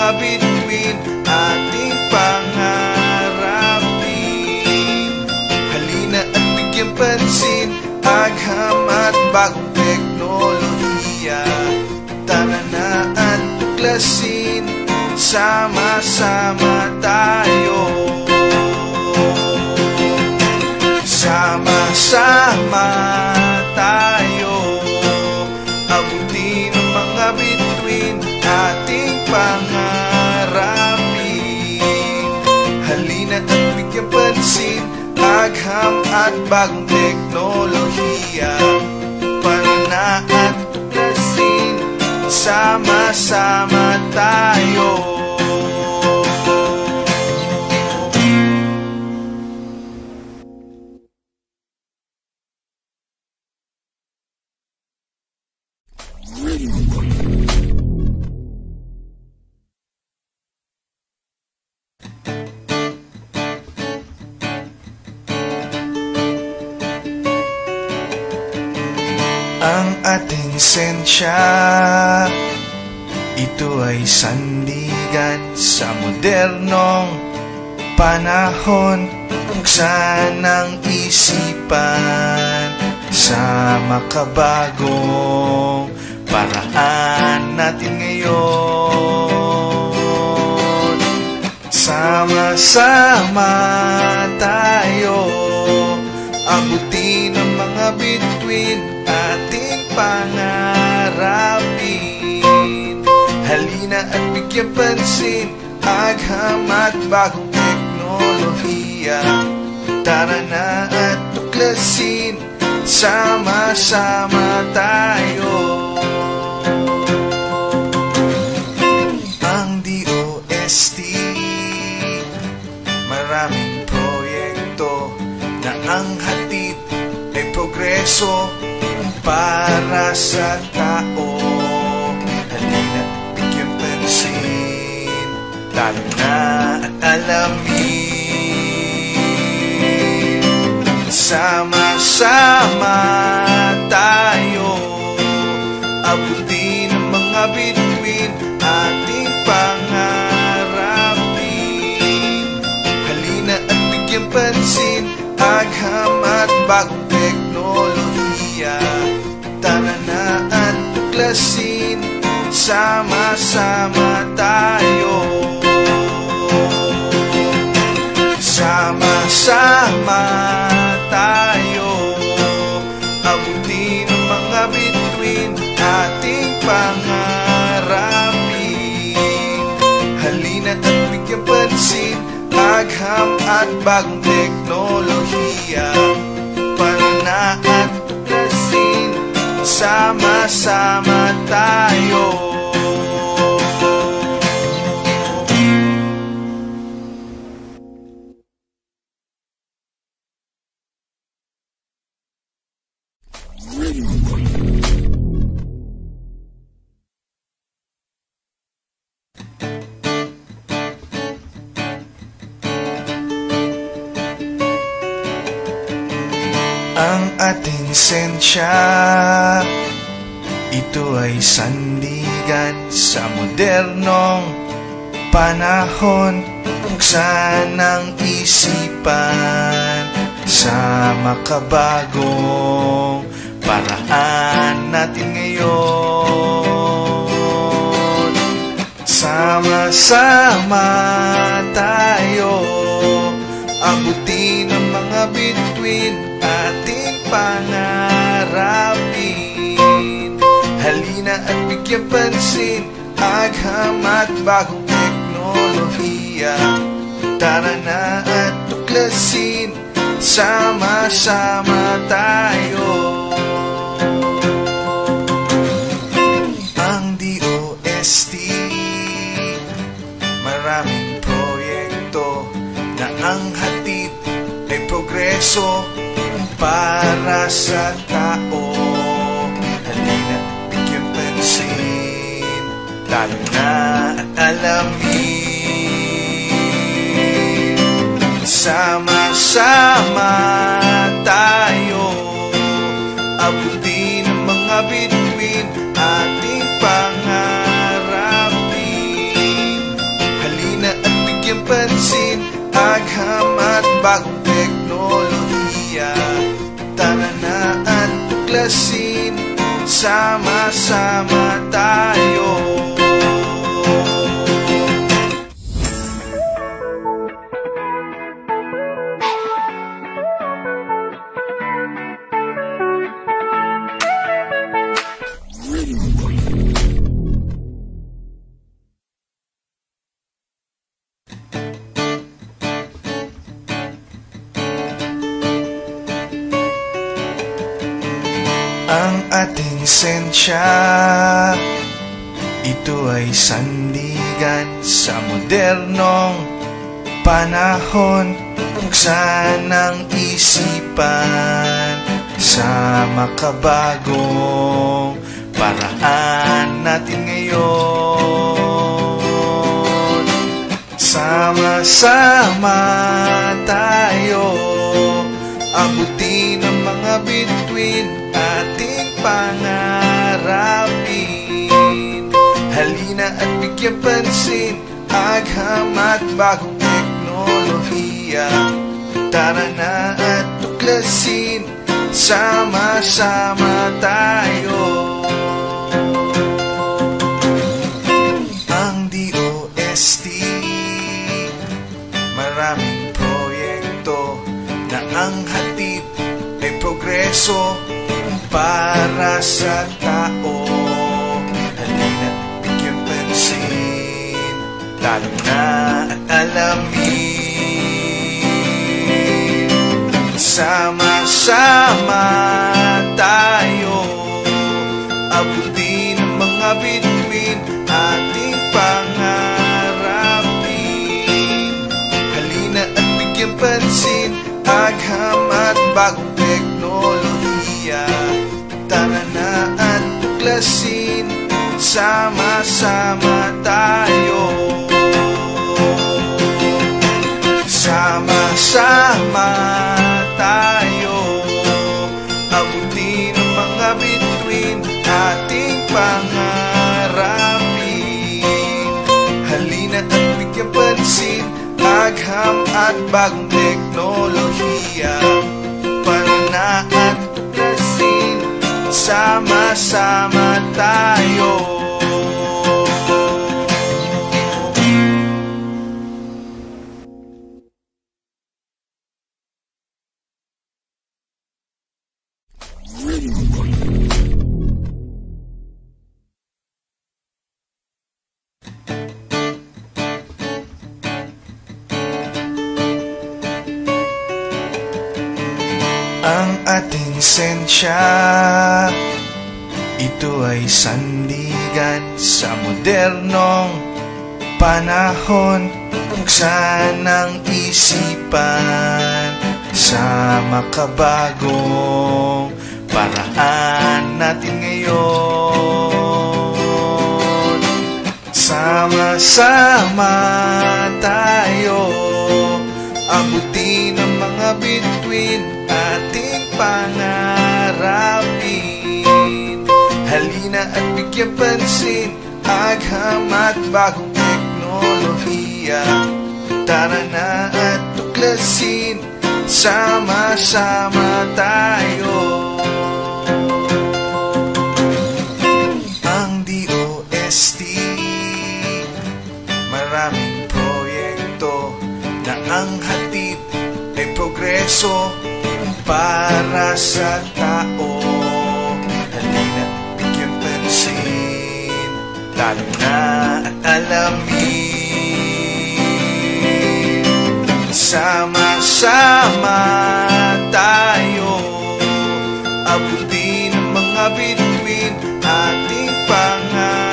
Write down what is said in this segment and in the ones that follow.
mga bituin ating pangarapin. Halina at bigyan pansin, agham at bagong teknolohiya. Tara na at tuklasin, sama-sama tayo. Sama-sama tayo, abutin ang mga bituin ating pangarapin. Halina at bigyan pansin, agham at bagong teknolohiya. Para na at tuklasin, sama-sama tayo. Ang ating sensya, ito ay sandigan sa modernong panahon. Buksan ang isipan sa makabagong paraan natin ngayon. Sama-sama tayo, abutin ang mga bituin ating pangarapin. Halina at bigyan pansin, agham at bagong teknolohiya. Tara na at tuklasin, sama-sama tayo. Ang DOST, maraming proyekto na ang hatid ay progreso para sa tao. Halina at bigyan pansin, lalo na at alamin. Sama-sama tayo, abutin ang mga bituin ating pangarapin. Halina at bigyan pansin, agham at bagong teknolohiya. Tara na at tuklasin, sama-sama tayo. Sama-sama tayo, abutin ang mga bituin ating pangarapin. Halina at bigyan pansin, agham at bagong teknolohiya. Para na at tuklasin, sama-sama tayo. Ang ating sensya, ito ay sandigan sa modernong panahon. Buksan ang isipan sa makabagong paraan natin ngayon. Sama-sama tayo, abutin ang mga bituin ating pangarapin. Halina at bigyan pansin, agham at bagong teknolohiya. Tara na at tuklasin, sama-sama tayo. Ang DOST, maraming proyekto na ang hatid ay progreso para sa tao. Halina at bigyan pansin, lalo na at alamin. Sama-sama tayo, abutin ang mga bituin ating pangarapin. sama-sama tayo. Ang ating sensya, ito ay sandigan sa modernong panahon. Buksan ang isipan sa makabagong paraan natin ngayon. Sama-sama tayo, abutin ang mga bituin ating pangarapin. Halina at bigyan pansin, agham at bagong teknolohiya. Tara na at tuklasin, sama-sama tayo. Ang DOST, maraming proyekto na ang hatid ay progreso para sa tao. Halina at bigyan pansin, talo na at alamin. Sama-sama tayo, abutin ang mga bituin ating pangarapin. Halina at bigyan pansin, agham at bagong teknolohiya. Tara na at tuklasin, sama-sama tayo. Sama-sama tayo, abutin ang mga bituin ating pangarapin. Halina at bigyan pansin, agham at bagong teknolohiya. Para na at tuklasin, sama-sama tayo. Ang ating sensya, ito ay sandigan sa modernong panahon. Buksan ang isipan sa makabagong paraan natin ngayon. Sama-sama tayo, abutin ang mga bituin ating pangarapin. Halina at bigyan pansin, agham at bagong teknolohiya. Tara na at tuklasin, sama-sama tayo. Ang DOST, maraming proyekto na ang hatid ay progreso para sa tao. Halina at bigyan pansin, talo na at alamin. Sama-sama tayo, abutin ang mga bituin ating pangarapin.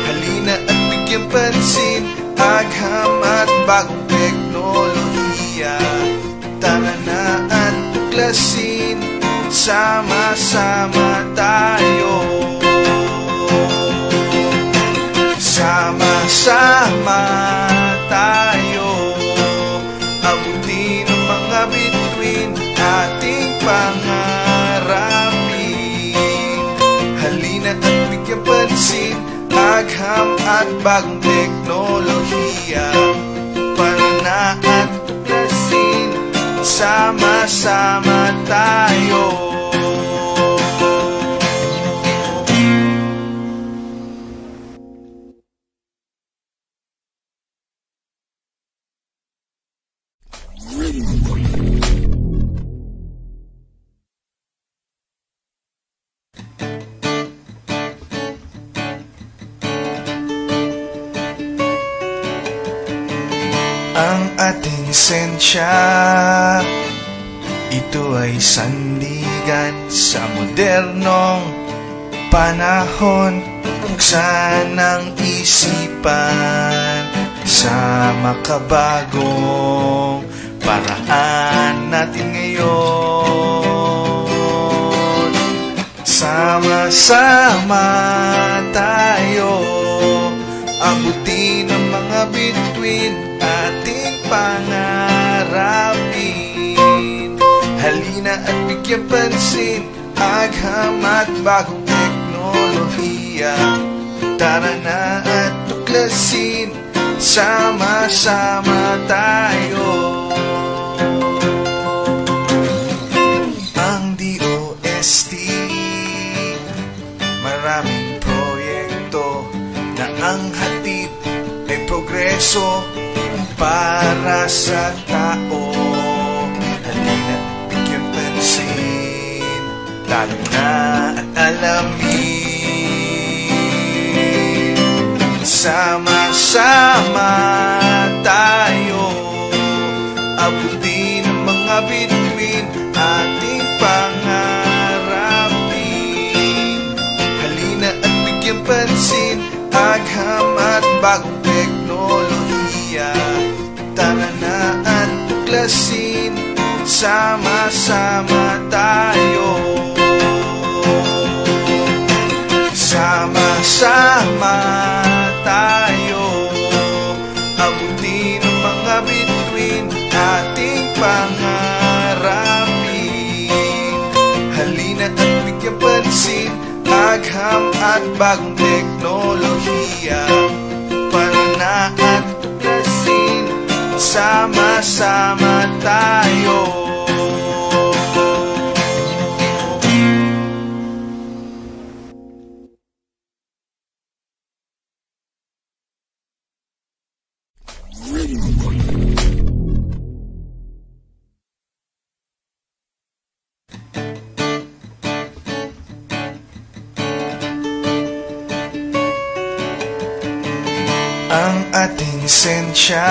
Halina at bigyan pansin, agham at bagong teknolohiya. Tara na at tuklasin, sama-sama tayo. Sama-sama tayo, abutin ang mga bituin ating pangarapin. Halina at bigyan pansin, agham at bagong teknolohiya. Para na at tuklasin, sama-sama tayo. Ang ating sensya, ito ay sandigan sa modernong panahon. Buksan ang isipan sa makabagong paraan natin ngayon. Sama-sama tayo abutin ang mga bituin ating pangarapin. Halina at bigyan pansin agham at bagong teknolohiya. Tara na at tuklasin, sama-sama tayo. Ang DOST, maraming proyekto na ang hatid ay progreso para sa tao. Halina at bigyan pansin, lalo na at alamin. Sama-sama tayo abutin ang mga bituin ating pangarapin. Halina at bigyan pansin agham at bagong teknolohiya. Tara na at tuklasin, sama-sama tayo. Sama-sama tayo abutin ang mga bituin ating pangarapin. Halina at bigyan pansin agham at bagong teknolohiya. Para na at tuklasin, sama-sama tayo. Ang ating sensya,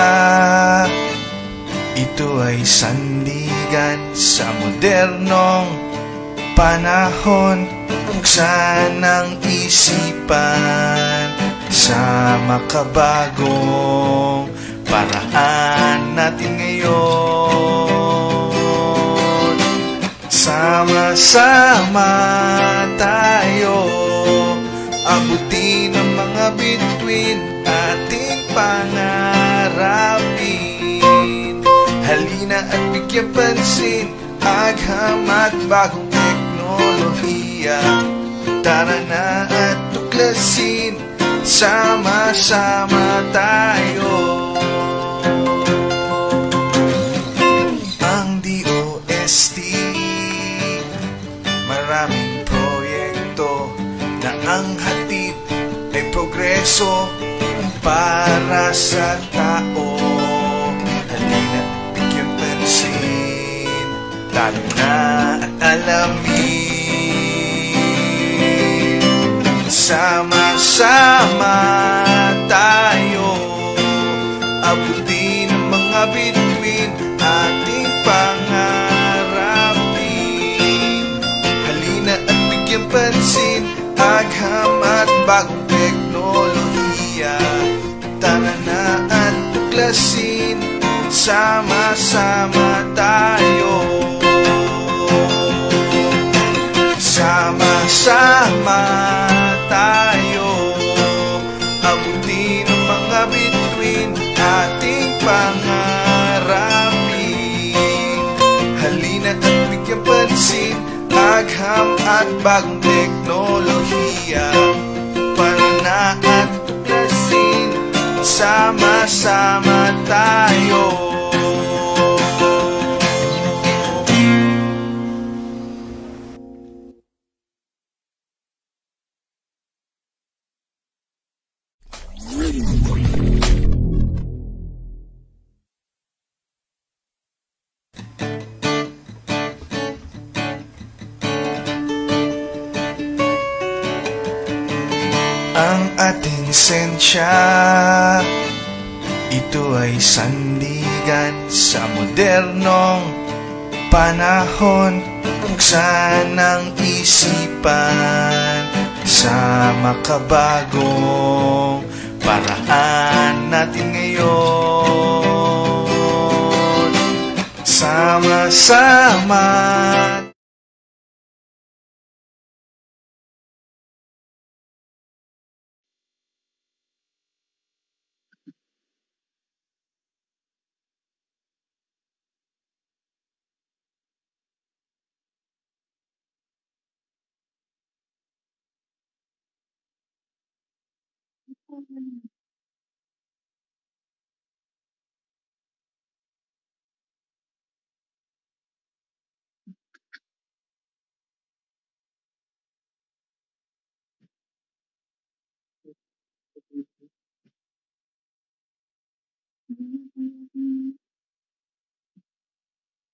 ito ay sandigan sa modernong panahon. Buksan ang isipan sa makabagong paraan natin ngayon. Sama-sama tayo abutin ang mga bituin ating pangarapin. Halina at bigyan pansin agham at bagong teknolohiya. Tara na at tuklasin, sama-sama tayo. Ang DOST, maraming proyekto na ang hatid ay progreso para sa tao. Halina at bigyan pansin, lalo na at alamin. Sama-sama tayo abutin ang mga bituin ating pangarapin. Halina at bigyan pansin agham at bagong teknolohiya. Tara na at tuklasin, sama-sama tayo. Sama-sama tayo abutin ang mga bituin ating pangarapin. Halina at bigyan pansin agham at bagong teknolohiya. Para na at tuklasin, sama-sama tayo. Ang ating sensya, Ito ay sandigan sa modernong panahon. Buksan ang isipan sa makabagong paraan natin ngayon. Sama-sama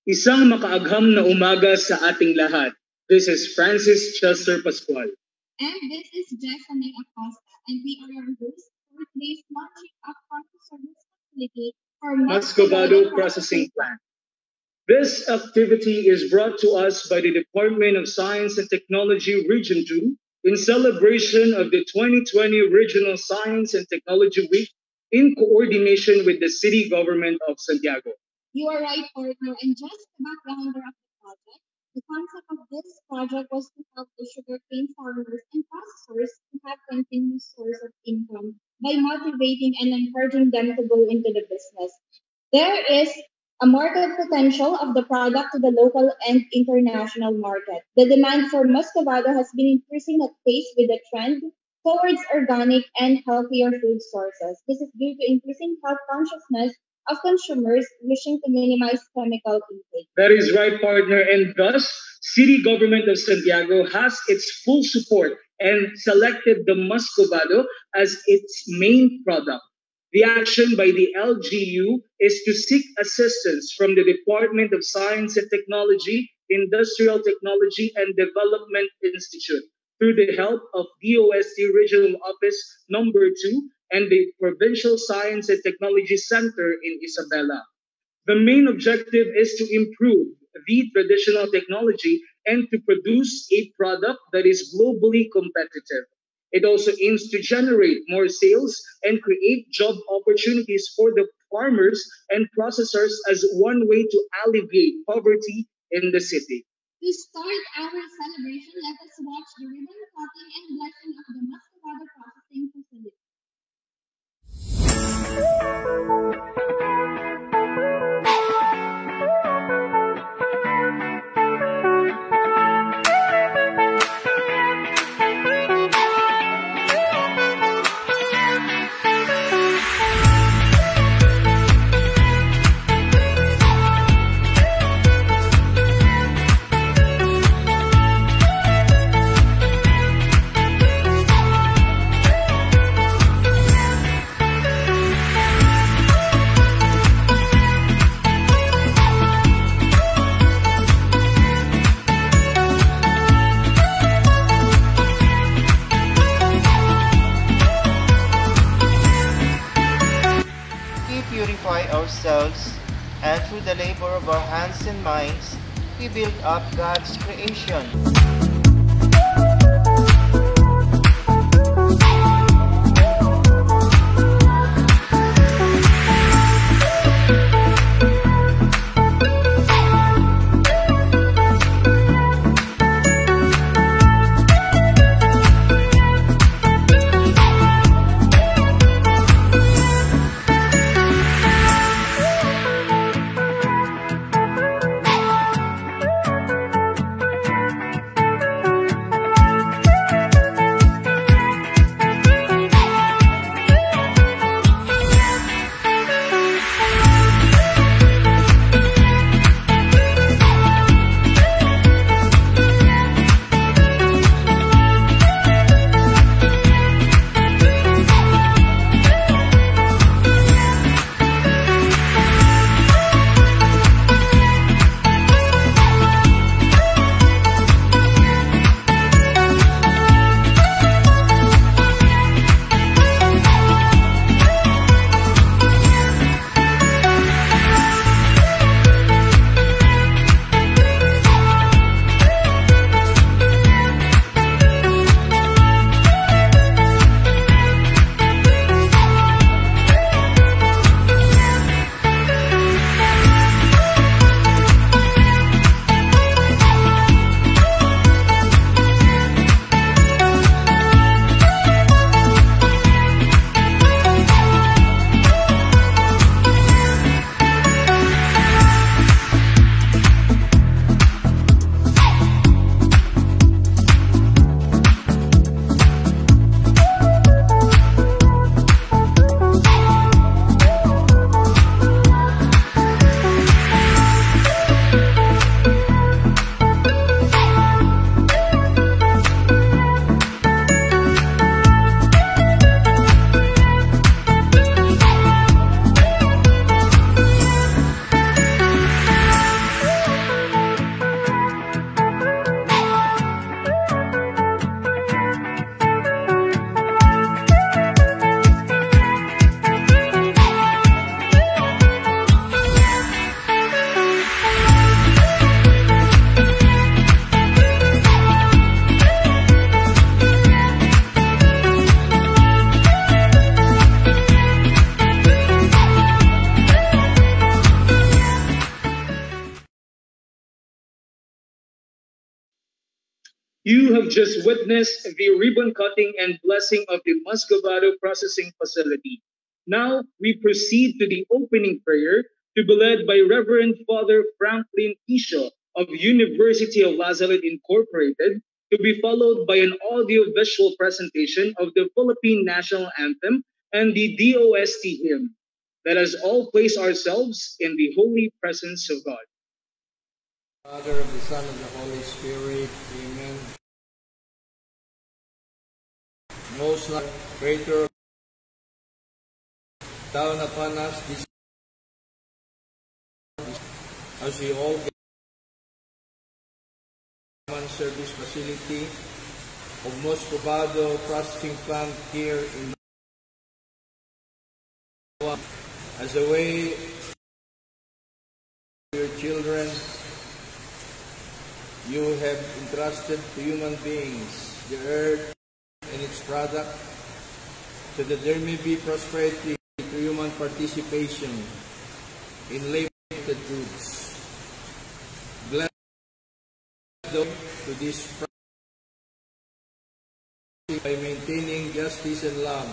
Isang makaagham na umaga sa ating lahat. This is Francis Chester Pascual. And this is Jessamine Acosta, and we are your hosts for today's launching of Process Service Facility for Muscovado Processing Plant. This activity is brought to us by the Department of Science and Technology Region 2 in celebration of the 2020 Regional Science and Technology Week in coordination with the City Government of Santiago. You are right, partner, and just the backgrounder of the project. The concept of this project was to help the sugarcane farmers and processors to have continuous source of income by motivating and encouraging them to go into the business. There is a market potential of the product to the local and international market. The demand for Muscovado has been increasing at pace with the trend towards organic and healthier food sources. This is due to increasing health consciousness of consumers wishing to minimize chemical intake. That is right, partner, and thus, City Government of Santiago has its full support and selected the Muscovado as its main product. The action by the LGU is to seek assistance from the Department of Science and Technology, Industrial Technology and Development Institute through the help of DOST Regional Office Number 2 and the Provincial Science and Technology Center in Isabela. The main objective is to improve the traditional technology and to produce a product that is globally competitive. It also aims to generate more sales and create job opportunities for the farmers and processors as one way to alleviate poverty in the city. To start our celebration, let us watch the ribbon cutting and blessing of the Muscovado Processing Facility. Ourselves, and through the labor of our hands and minds, we build up God's creation. You have just witnessed the ribbon cutting and blessing of the Muscovado processing facility. Now we proceed to the opening prayer to be led by Reverend Father Franklin Isho of University of Lazarette Incorporated, to be followed by an audio-visual presentation of the Philippine National Anthem and the DOST hymn. Let us all place ourselves in the holy presence of God. Father, of the Son, of the Holy Spirit. Amen. Most Lord, Creator, down upon us this as we all get common service facility of Muscovado processing plant here in as a way to your children you have entrusted to human beings the earth and its product, so that there may be prosperity to human participation in labor goods. Bless them to this by maintaining justice and love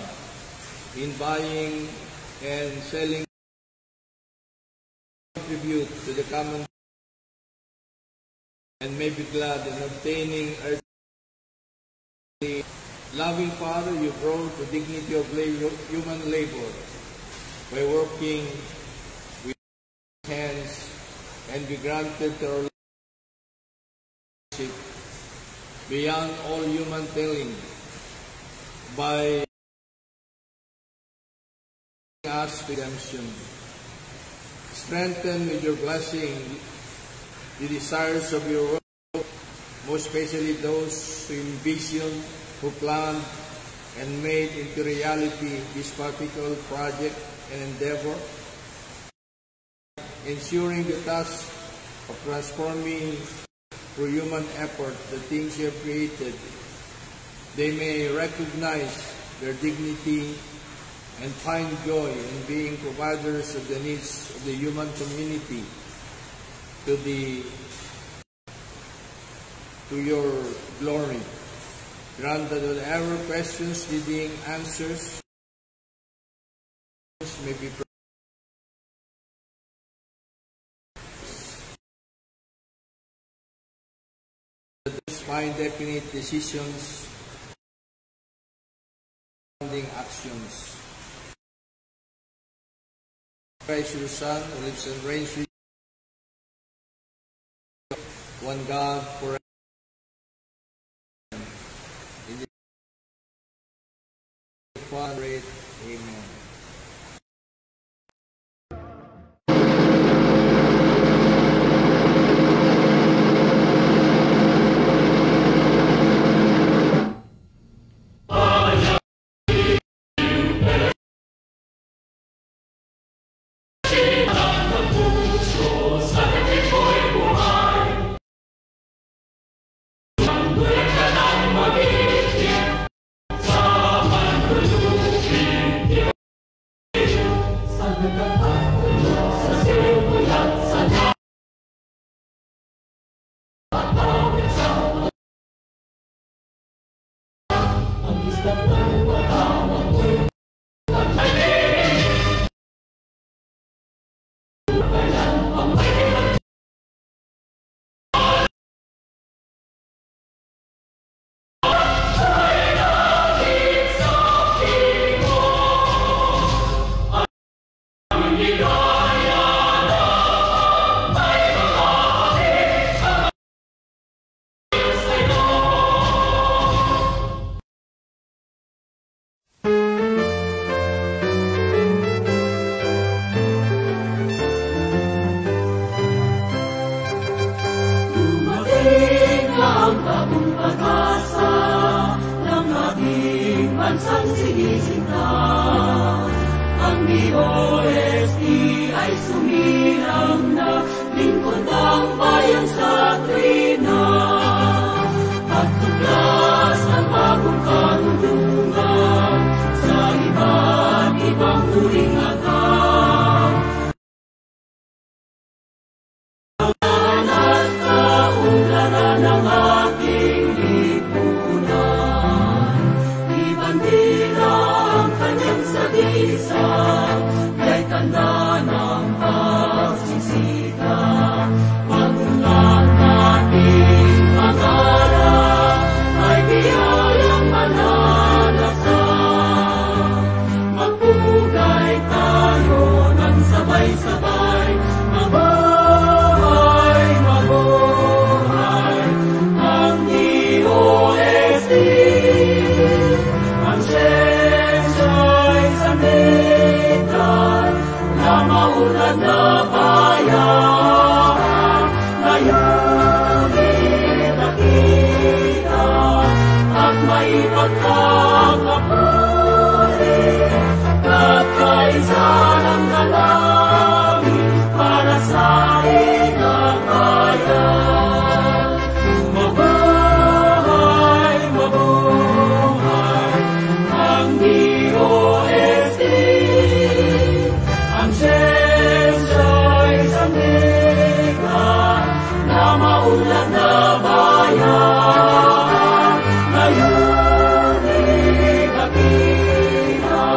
in buying and selling, contribute to the common, and may be glad in obtaining earthly. Loving Father, you brought the dignity of human labor by working with hands, and be granted to our life beyond all human telling by us redemption. Strengthen with your blessing the desires of your world, most especially those who envision, who planned and made into reality this particular project and endeavor, ensuring the task of transforming through human effort the things you have created. They may recognize their dignity and find joy in being providers of the needs of the human community to your glory. Grant that whatever questions needing answers may be find definite decisions, founding actions. Christ your Son, who lives and reigns with you, one God forever. In the Father, amen. bansang sinisinta. Ang DOST ay sumilang na, lingkod ang bayan sa trina. At tuklas ng bagong kanunungan sa iba't ibang turing agam. At kaunlaran ng aking isa, kay tanda ng pagsisikap. Pagmulan nating pangarap, ay biyayang malalasang. Magpugay tayo ng sabay-sabay, mabuhay, mabuhay ang DOST. Ang siyensiya'y sandigan na maunlad na bayan, ngayon itakita at maipagkakapuri at kaisa ng dalangin para sa inang bayan. Mabuhay, mabuhay ang DOST. Ang siyensiya'y sandigan na maunlad na bayan, ngayon ikakita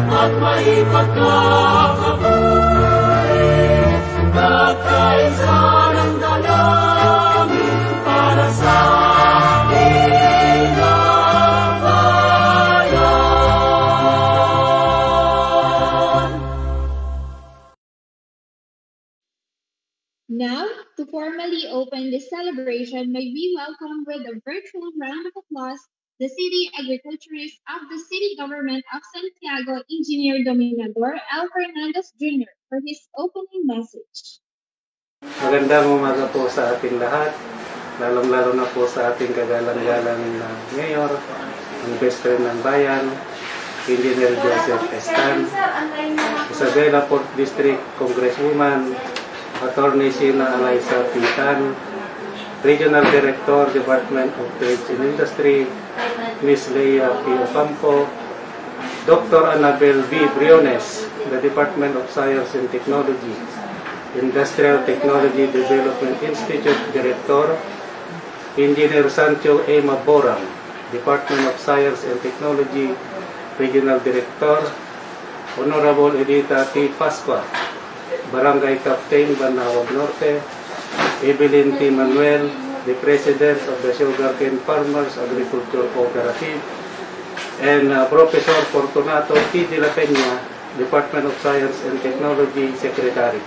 at maipagkakapuri at kaisa ng dalangin para sa inang bayan. Now, to formally open this celebration, may we welcome with a virtual round of applause the City Agriculturist of the City Government of Santiago, Engineer Dominador L. Fernandez Jr. for his opening message. Magandang umaga po sa ating lahat, lalong-lalo na po sa ating kagalang-galang na Mayor, ang best friend ng bayan, Engineer Joseph Estan, Isabela 4th District Congresswoman, Attorney Sina Alaysa Pitan, Regional Director, Department of Trade and Industry, Ms. Leia P. Ocampo, Dr. Annabel V. Briones, the Department of Science and Technology, Industrial Technology Development Institute Director, Engineer Sancho A. Maboram, Department of Science and Technology, Regional Director, Honorable Edita T. Pascua, Barangay Captain, Banawag Norte, Evelyn T. Manuel, the President of the Sugarcane Farmers Agriculture Cooperative, and Professor Fortunato T. De La Peña, Department of Science and Technology Secretary.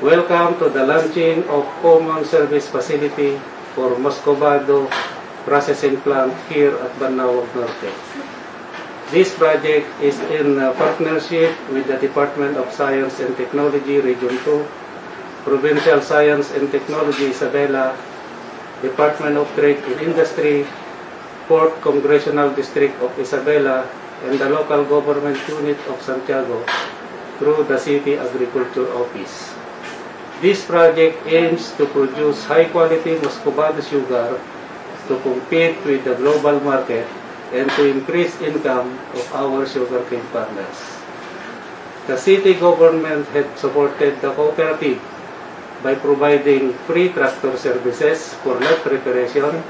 Welcome to the launching of Common Service Facility for Moscovado Processing Plant here at Banawag Norte. This project is in partnership with the Department of Science and Technology Region 2, Provincial Science and Technology Isabela, Department of Trade and Industry, 4th Congressional District of Isabela, and the Local Government Unit of Santiago through the City Agriculture Office. This project aims to produce high-quality Muscovado sugar to compete with the global market and to increase income of our sugarcane farmers. The city government had supported the cooperative by providing free tractor services for lot preparation,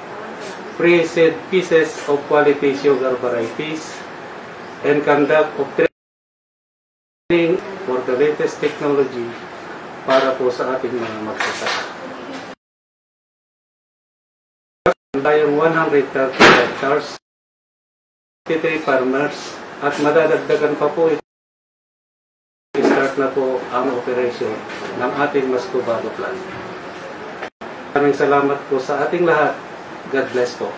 free seed pieces of quality sugar varieties, and conduct of training for the latest technology para po sa ating mga magsasaka. Tayong 130 hectares, 53 farmers, at madadagdagan pa po ito. Start na po ang operation ng ating Moscovado plant. Maraming salamat po sa ating lahat. God bless po.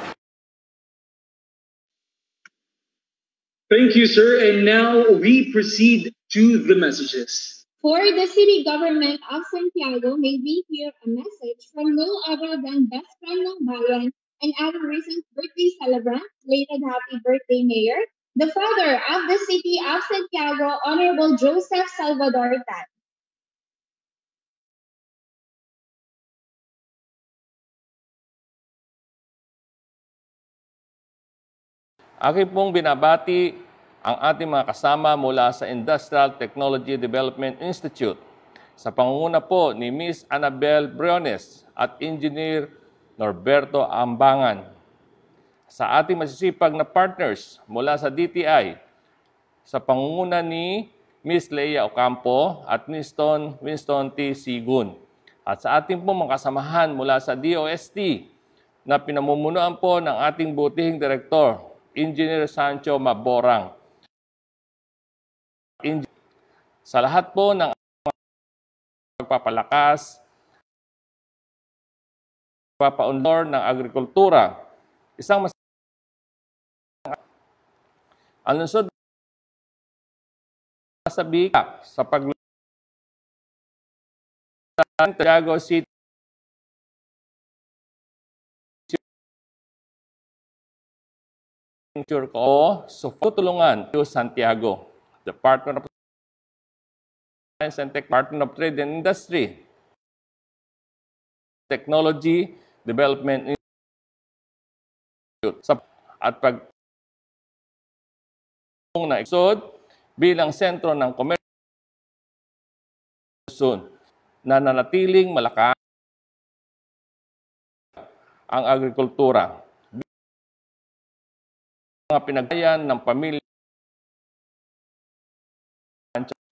Thank you, sir. And now we proceed to the messages. For the City Government of Santiago, may we hear a message from no other than best friend ng bayan and our recent birthday celebrant, belated happy birthday, Mayor, the father of the City of Santiago, Honorable Joseph Salvador Tan. Akin pong binabati ang ating mga kasama mula sa Industrial Technology Development Institute sa pangunguna po ni Ms. Annabel Briones at Engineer Norberto Ambangan. Sa ating masisipag na partners mula sa DTI, sa pangunguna ni Ms. Leia Ocampo at Winston T. Sigun. At sa ating po mga kasamahan mula sa DOST na pinamumunuan po ng ating butihing direktor, Engineer Sancho Maborang. Sa lahat po ng pagpapalakas, pagpapaunlad ng agrikultura, isang ang lungsod sa bika sa Santiago City o tulungan to Santiago, the partner of Science and Tech, partner of Trade and Industry, Technology Development Institute, at pag na iksod bilang sentro ng komersyo na nanatiling malakas ang agrikultura. Mga pinagayan ng pamilya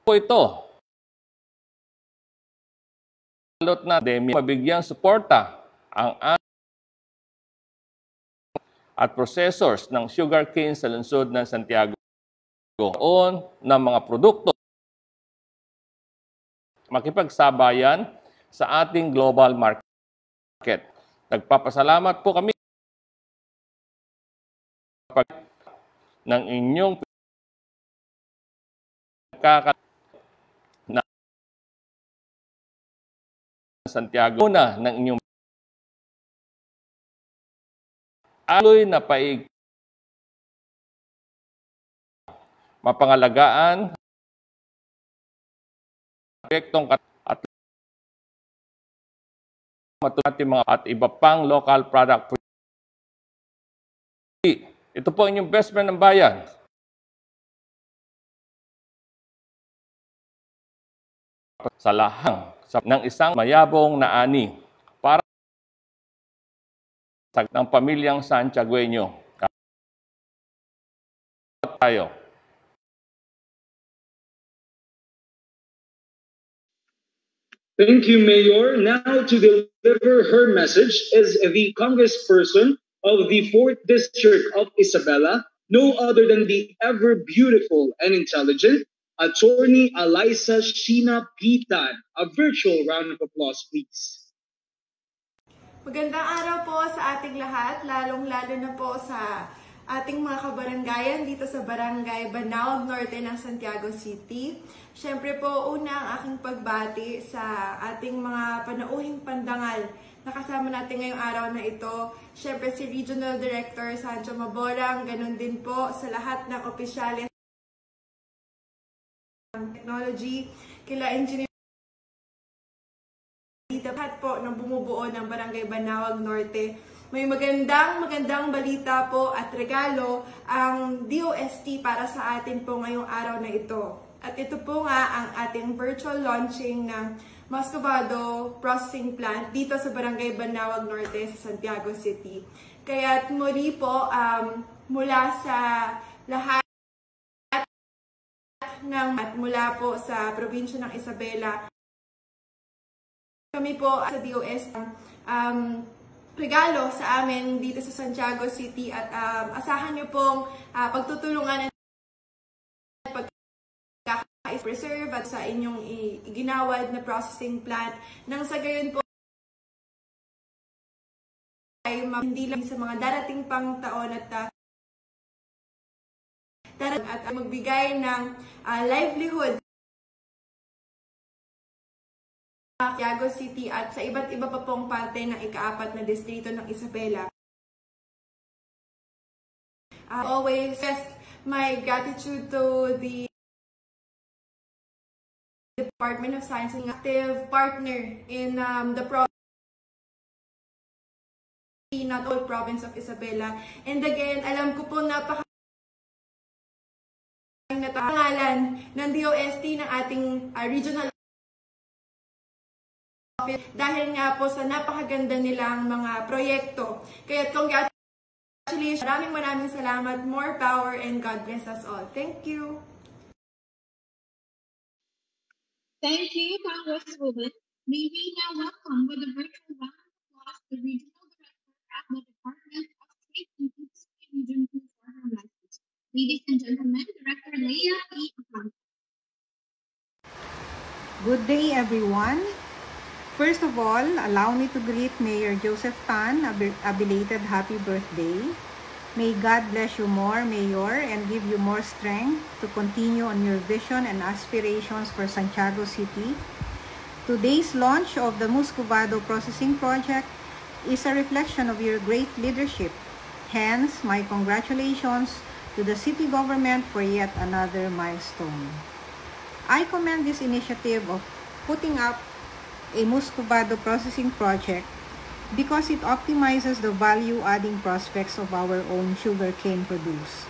po ito. Alot na demi mabigyang suporta ang at processors ng sugarcane sa lungsod ng Santiago on ng mga produkto makipagsabayan sa ating global market. Nagpapasalamat po kami ng inyong na Santiago na ng inyong aloy na paig mapangalagaan proyektong at mga at iba pang local product. Ito po ang inyong best friend ng bayan. Sa lahang ng isang mayabong na ani para sa ng pamilyang Santiagueño. Tayo. Thank you, Mayor. Now to deliver her message is the Congressperson of the 4th District of Isabela, no other than the ever beautiful and intelligent Attorney Alyssa Sheena P. Tan. A virtual round of applause, please. Magandang araw po sa ating lahat, lalong-lalo na po sa ating mga kabaranggayan dito sa Barangay Banaog Norte ng Santiago City. Siyempre po, una ang aking pagbati sa ating mga panauhing pandangal na kasama natin ngayong araw na ito. Siyempre si Regional Director Sancho Maborang, ganun din po sa lahat ng opisyales ng technology, kila Engineer lahat po ng bumubuo ng Barangay Banaog Norte. May magandang balita po at regalo ang DOST para sa atin po ngayong araw na ito. At ito po nga ang ating virtual launching ng Muscovado Processing Plant dito sa Barangay Banaog Norte sa Santiago City. Kaya't muli po mula sa lahat mula po sa probinsya ng Isabela, kami po sa DOST regalo sa amin dito sa Santiago City at asahan nyo pong pagtutulungan at pagkaka-preserve at sa inyong iginawad na processing plant nang sa gayon po ay hindi lang sa mga darating pang taon at magbigay ng livelihood Santiago City at sa iba't iba pa pong parte ng ika-4 na distrito ng Isabela. Always express my gratitude to the Department of Science and active partner in the province, not all province of Isabela. And again, alam ko po pangalan ng DOST ng ating regional dahil nga po sa napakaganda nilang mga proyekto. Kaya congratulations, maraming salamat, more power, and God bless us all. Thank you! Thank you, Congresswoman. May we now welcome with a virtual round of applause the Regional Director at the Department of Trade and Industry Region 2 for her message. Ladies and gentlemen, Director Leah E. Acampo. Good day, everyone. First of all, allow me to greet Mayor Joseph Tan a belated happy birthday. May God bless you more, Mayor, and give you more strength to continue on your vision and aspirations for Santiago City. Today's launch of the Muscovado Processing Project is a reflection of your great leadership. Hence, my congratulations to the city government for yet another milestone. I commend this initiative of putting up a Muscovado Processing Project because it optimizes the value-adding prospects of our own sugarcane produce.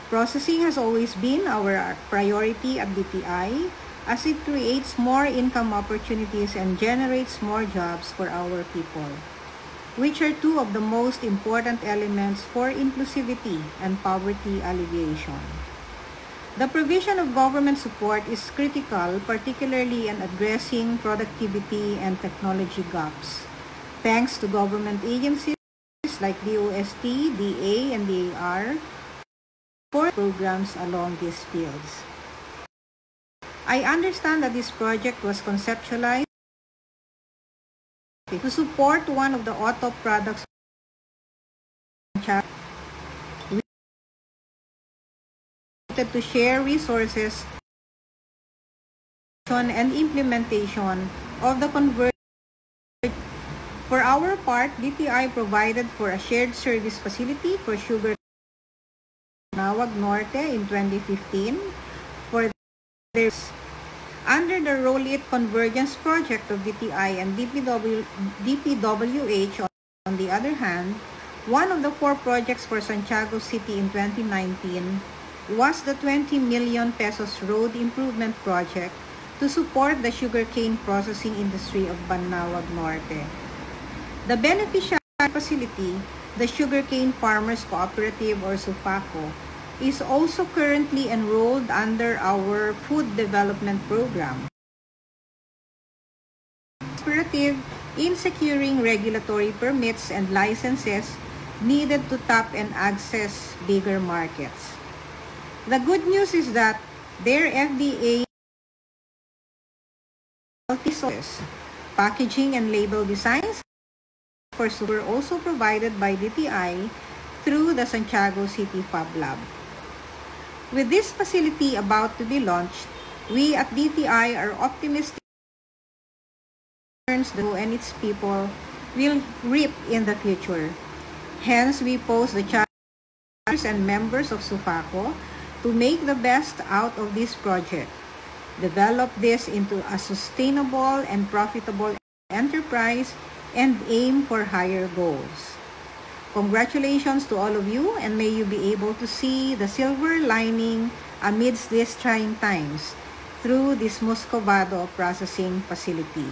Processing has always been our priority at DTI as it creates more income opportunities and generates more jobs for our people, which are two of the most important elements for inclusivity and poverty alleviation. The provision of government support is critical, particularly in addressing productivity and technology gaps. Thanks to government agencies like DOST, DA, and DAR for programs along these fields. I understand that this project was conceptualized to support one of the auto products to share resources and implementation of the conversion. For our part, DTI provided for a shared service facility for sugar Nawag Norte in 2015 for this. Under the Roll It Convergence Project of DTI and DPWH, on the other hand, one of the 4 projects for Santiago City in 2019 was the 20 million pesos road improvement project to support the sugarcane processing industry of Banaoag Norte. The beneficiary facility, the Sugarcane Farmers Cooperative or SUFACO, is also currently enrolled under our Food Development Program. Cooperative in securing regulatory permits and licenses needed to tap and access bigger markets. The good news is that their FDA packaging and label designs were also provided by DTI through the Santiago City Fab Lab. With this facility about to be launched, we at DTI are optimistic and its people will reap in the future. Hence, we pose the challenge and members of SUFACO to make the best out of this project, develop this into a sustainable and profitable enterprise, and aim for higher goals. Congratulations to all of you, and may you be able to see the silver lining amidst these trying times through this Muscovado processing facility.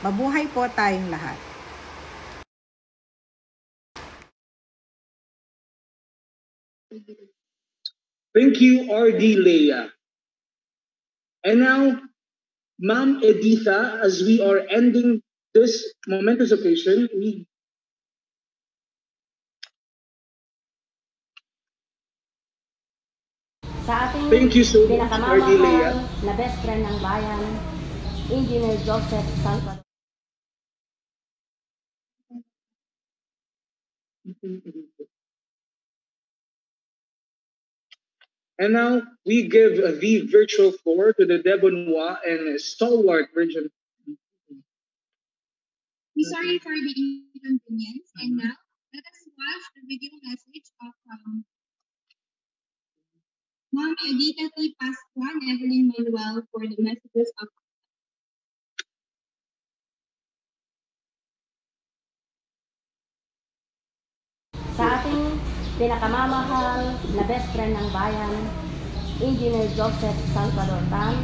Mabuhay po tayong lahat. Thank you, RD Leah. And now, Ma'am Editha, as we are ending this momentous occasion, sa ating thank you so much, RD Leah, na best friend ng bayan, Engineer Joseph Salvador. And now, we give the virtual floor to the Debonois and stalwart Virgin. We sorry for the inconvenience, and now, let us watch the video message of Ma'am Editha T. Pascua and Evelyn Manuel for the messages of sa ating pinakamamahal na best friend ng bayan, Engineer Joseph Salvador Tan,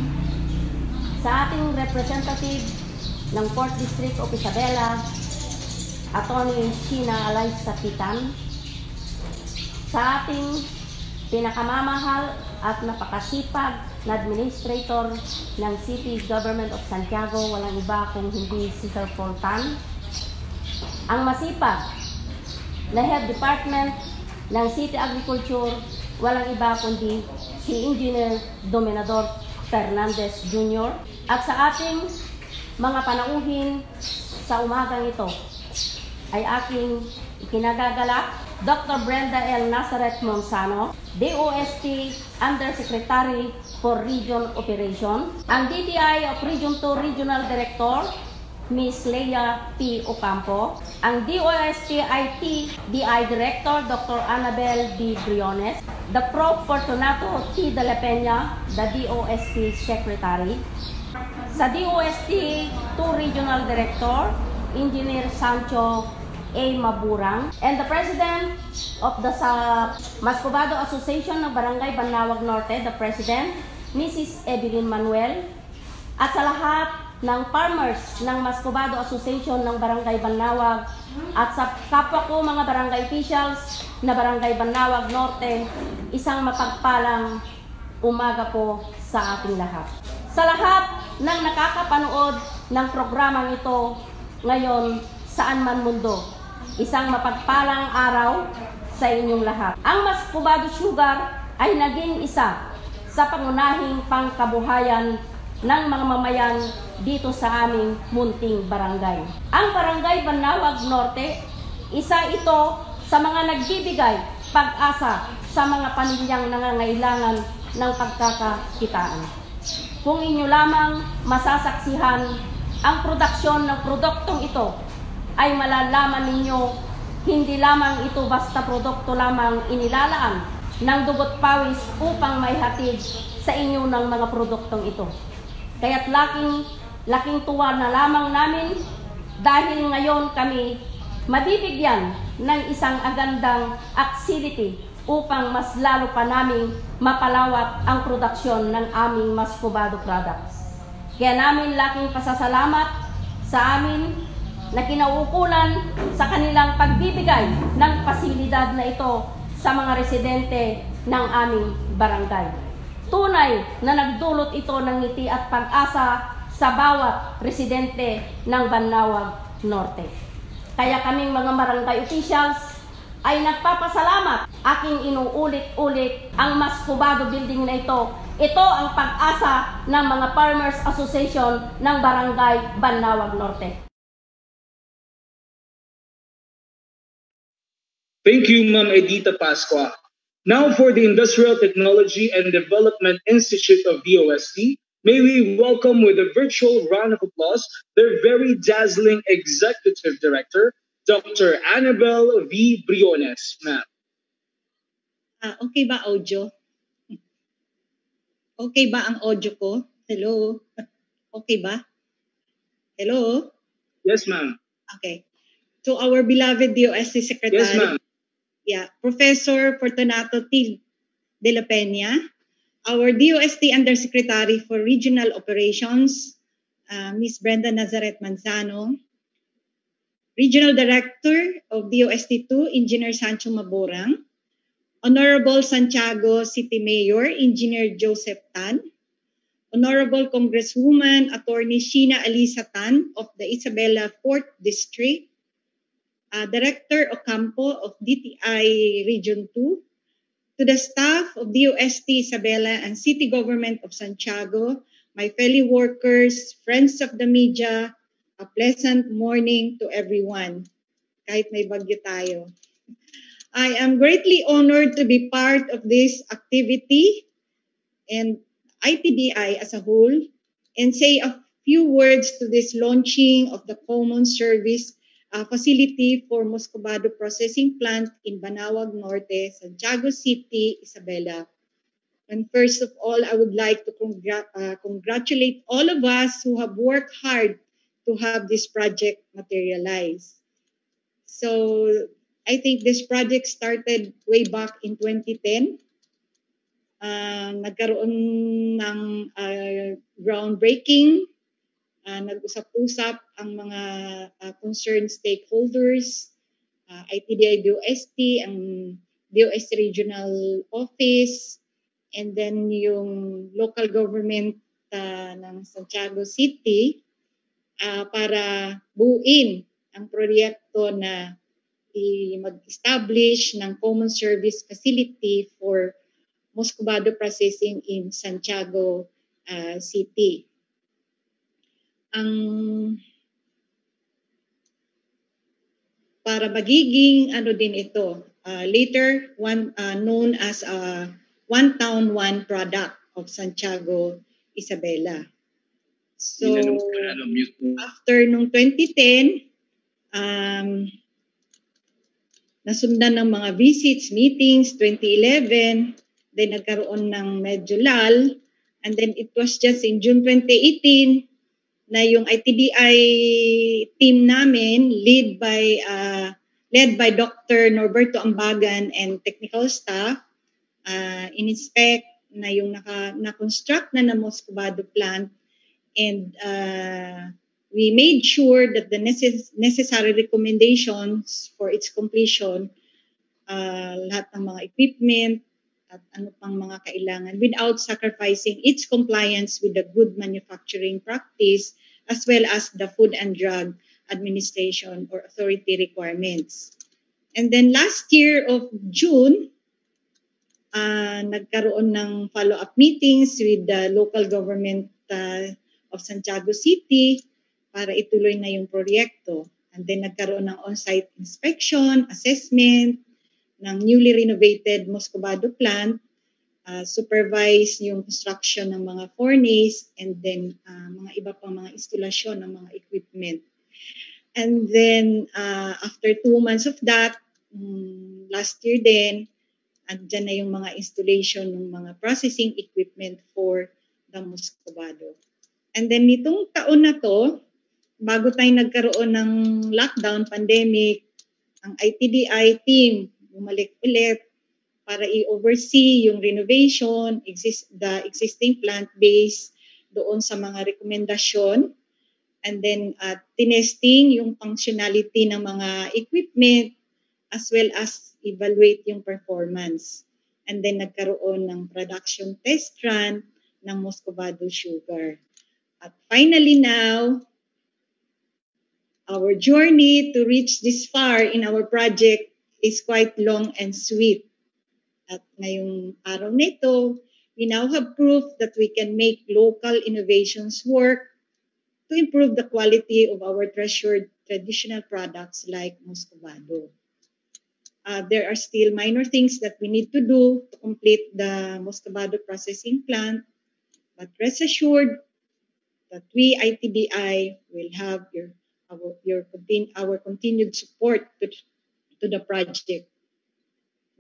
sa ating representative ng 4th District of Isabela, Atty. Sheena Alaysa Pitan, sa ating pinakamamahal at napakasipag na administrator ng City Government of Santiago, walang iba kung hindi si Sir Paul Tan. Ang masipag na Head Department ng City Agriculture, walang iba kundi si Engineer Dominador Fernandez Jr. At sa ating mga panauhin sa umagang ito ay aking ikinagagalak Dr. Brenda L. Nazareth Monsano, DOST Undersecretary for Region Operation, ang DTI of Region 2 Regional Director, Ms. Leia P. Ocampo, ang DOST IT DI Director, Dr. Annabel D. Briones, the Prof. Fortunato T. de la Peña, the DOST Secretary, sa DOST 2 Regional Director, Engineer Sancho A. Maburang, and the President of the Mascobado Association ng Barangay Banawag Norte, the President, Mrs. Evelyn Manuel, at sa lahat ng farmers ng Mascobado Association ng Barangay Banawag at sa kapwa ko mga barangay officials na Barangay Banawag Norte, isang mapagpalang umaga po sa ating lahat. Sa lahat ng nakakapanood ng programang ito ngayon saan man mundo, isang mapagpalang araw sa inyong lahat. Ang Mascobado Sugar ay naging isa sa pangunahing pangkabuhayan ng mga mamayan dito sa aming munting barangay. Ang Barangay Banawag Norte, isa ito sa mga nagbibigay pag-asa sa mga pamilyang nangangailangan ng pagkakakitaan. Kung inyo lamang masasaksihan ang produksyon ng produktong ito, ay malalaman ninyo hindi lamang ito basta produkto lamang inilalaan ng dugot pawis upang maihatid sa inyo ng mga produktong ito. Kaya't laking tuwa na lamang namin dahil ngayon kami mabibigyan ng isang agandang activity upang mas lalo pa naming mapalawak ang produksyon ng aming Mascobado products. Kaya namin laking pasasalamat sa amin na kinauukulan sa kanilang pagbibigay ng pasilidad na ito sa mga residente ng aming barangay. Tunay na nagdulot ito ng ngiti at pag-asa sa bawat residente ng Banawag Norte. Kaya kaming mga barangay officials ay nagpapasalamat. Aking inuulit-ulit ang Mascobado building na ito. Ito ang pag-asa ng mga Farmers Association ng Barangay Banawag Norte. Thank you, Ma'am Edita Pascua. Now for the Industrial Technology and Development Institute of DOST, may we welcome with a virtual round of applause their very dazzling Executive Director, Dr. Annabel V. Briones. Ma'am. Okay ba audio? Okay ba ang audio ko? Hello? Okay ba? Hello? Yes, ma'am. Okay. To our beloved DOST Secretary. Yes, ma'am. Yeah, Professor Fortunato T. de la Peña, our DOST Undersecretary for Regional Operations, Ms. Brenda Nazareth Manzano, Regional Director of DOST 2, Engineer Sancho Maburang, Honorable Santiago City Mayor, Engineer Joseph Tan, Honorable Congresswoman Attorney Sheena Alisa Tan of the Isabela 4th District, Director Ocampo of DTI Region 2, to the staff of DOST Isabela and City Government of Santiago, my fellow workers, friends of the media, a pleasant morning to everyone. Kahit may bagyo tayo. I am greatly honored to be part of this activity and ITDI as a whole and say a few words to this launching of the Common Service Facility for Mascobado Processing Plant in Banawag Norte, Santiago City, Isabela. And first of all, I would like to congratulate all of us who have worked hard to have this project materialize. So I think this project started way back in 2010. Nagkaroon ng groundbreaking. Nag-usap-usap ang mga concerned stakeholders, ITDI DOST, ang DOST Regional Office, and then yung local government ng Santiago City para buuin ang proyekto na mag-establish ng common service facility for muscovado processing in Santiago City. Para magiging din ito, later known as One Town, One Product of Santiago Isabela. So, after nung 2010, nasundan ng mga visits, meetings, 2011, then nagkaroon ng medyo lull, and then it was just in June 2018 na yung ITDI team namin, led by Dr. Norberto Ambagan and technical staff, in-inspect na yung na-construct na muscovado plant, and we made sure that the necessary recommendations for its completion, lahat ng mga equipment at ano pang mga kailangan, without sacrificing its compliance with the good manufacturing practice as well as the Food and Drug Administration or authority requirements. And then last year of June, nagkaroon ng follow-up meetings with the local government of Santiago City para ituloy na yung proyekto. And then nagkaroon ng on-site inspection, assessment ng newly renovated muscovado plant, supervise yung construction ng mga furnace, and then mga iba pang mga instalasyon ng mga equipment. And then after 2 months of that, last year din, andyan na yung mga installation ng mga processing equipment for the muscovado. And then nitong taon na to, bago tayo nagkaroon ng lockdown, pandemic, ang ITDI team bumalik ulit para i-oversee yung renovation, the existing plant base doon sa mga rekomendasyon, and then tinesting yung functionality ng mga equipment as well as evaluate yung performance. And then nagkaroon ng production test run ng muscovado sugar. At finally now, our journey to reach this far in our project is quite long and sweet. At ngayong araw nito, we now have proof that we can make local innovations work to improve the quality of our treasured traditional products like muscovado. There are still minor things that we need to do to complete the muscovado processing plant, but rest assured that we ITDI will have our continued support to the project.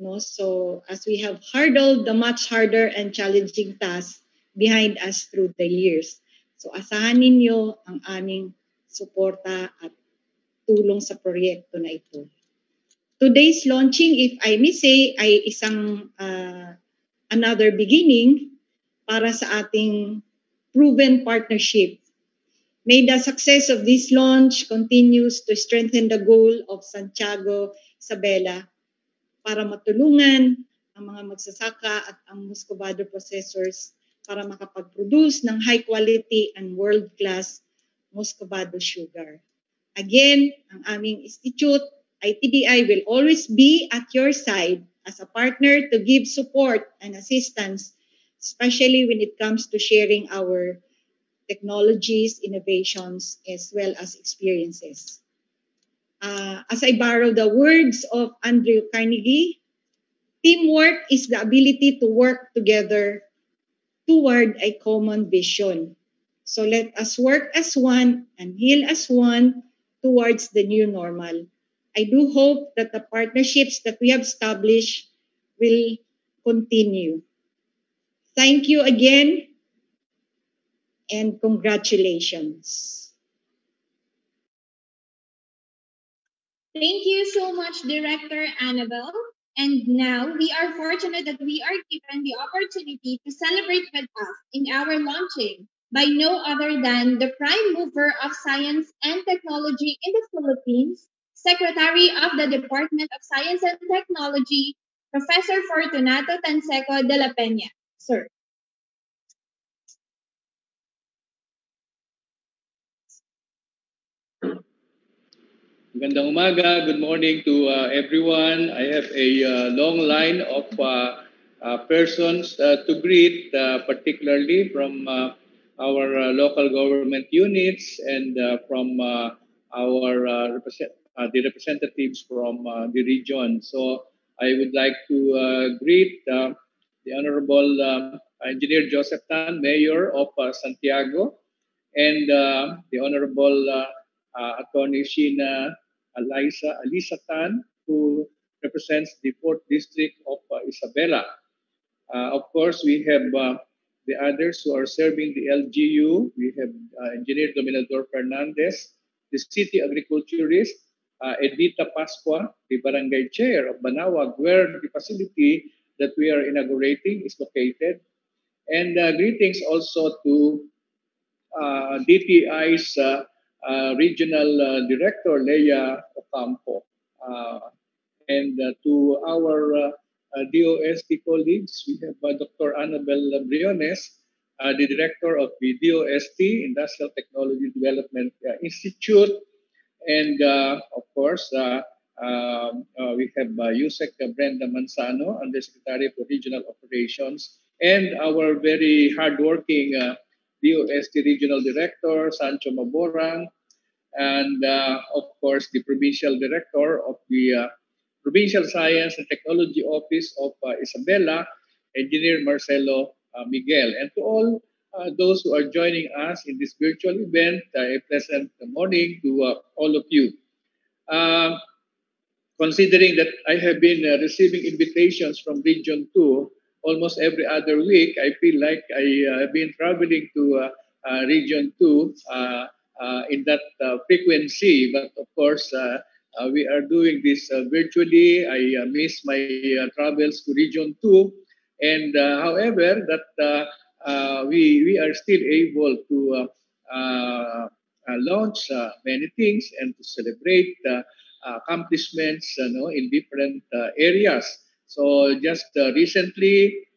No? So as we have hurdled the much harder and challenging tasks behind us through the years. So asahan ninyo ang aming suporta at tulong sa proyekto na ito. Today's launching, if I may say, ay isang another beginning para sa ating proven partnership. May the success of this launch continues to strengthen the goal of Santiago Isabela para matulungan ang mga magsasaka at ang muscovado processors para makapag-produce ng high quality and world-class muscovado sugar. Again, ang aming institute, ITDI, will always be at your side as a partner to give support and assistance, especially when it comes to sharing our technologies, innovations, as well as experiences. As I borrow the words of Andrew Carnegie, teamwork is the ability to work together toward a common vision. So let us work as one and heal as one towards the new normal. I do hope that the partnerships that we have established will continue. Thank you again and congratulations. Thank you so much, Director Annabelle. And now we are fortunate that we are given the opportunity to celebrate with us in our launching by no other than the prime mover of science and technology in the Philippines, Secretary of the Department of Science and Technology, Professor Fortunato Tanseco de la Peña. Sir. Magandang umaga. Good morning to everyone. I have a long line of persons to greet, particularly from our local government units and from the representatives from the region. So I would like to greet the Honorable Engineer Joseph Tan, Mayor of Santiago, and the Honorable Attorney Sheena Alisa Tan, who represents the 4th District of Isabela. Of course, we have the others who are serving the LGU. We have Engineer Dominador Fernandez, the City Agriculturist, Edita Pascua, the Barangay Chair of Banawag, where the facility that we are inaugurating is located. And greetings also to DTI's Regional Director, Leia Ocampo. And to our DOST colleagues, we have Dr. Annabel Briones, the Director of the DOST, Industrial Technology Development Institute. And of course, we have Yusek Brenda Manzano, Undersecretary for Regional Operations, and our very hardworking DOST Regional Director, Sancho Maborang, and of course, the Provincial Director of the Provincial Science and Technology Office of Isabela, Engineer Marcelo Miguel. And to all those who are joining us in this virtual event, a pleasant morning to all of you. Considering that I have been receiving invitations from Region 2 almost every other week, I feel like I have been traveling to Region 2 in that frequency. But of course, we are doing this virtually. I miss my travels to Region 2. And however, that we are still able to launch many things and to celebrate accomplishments in different areas. So just recently,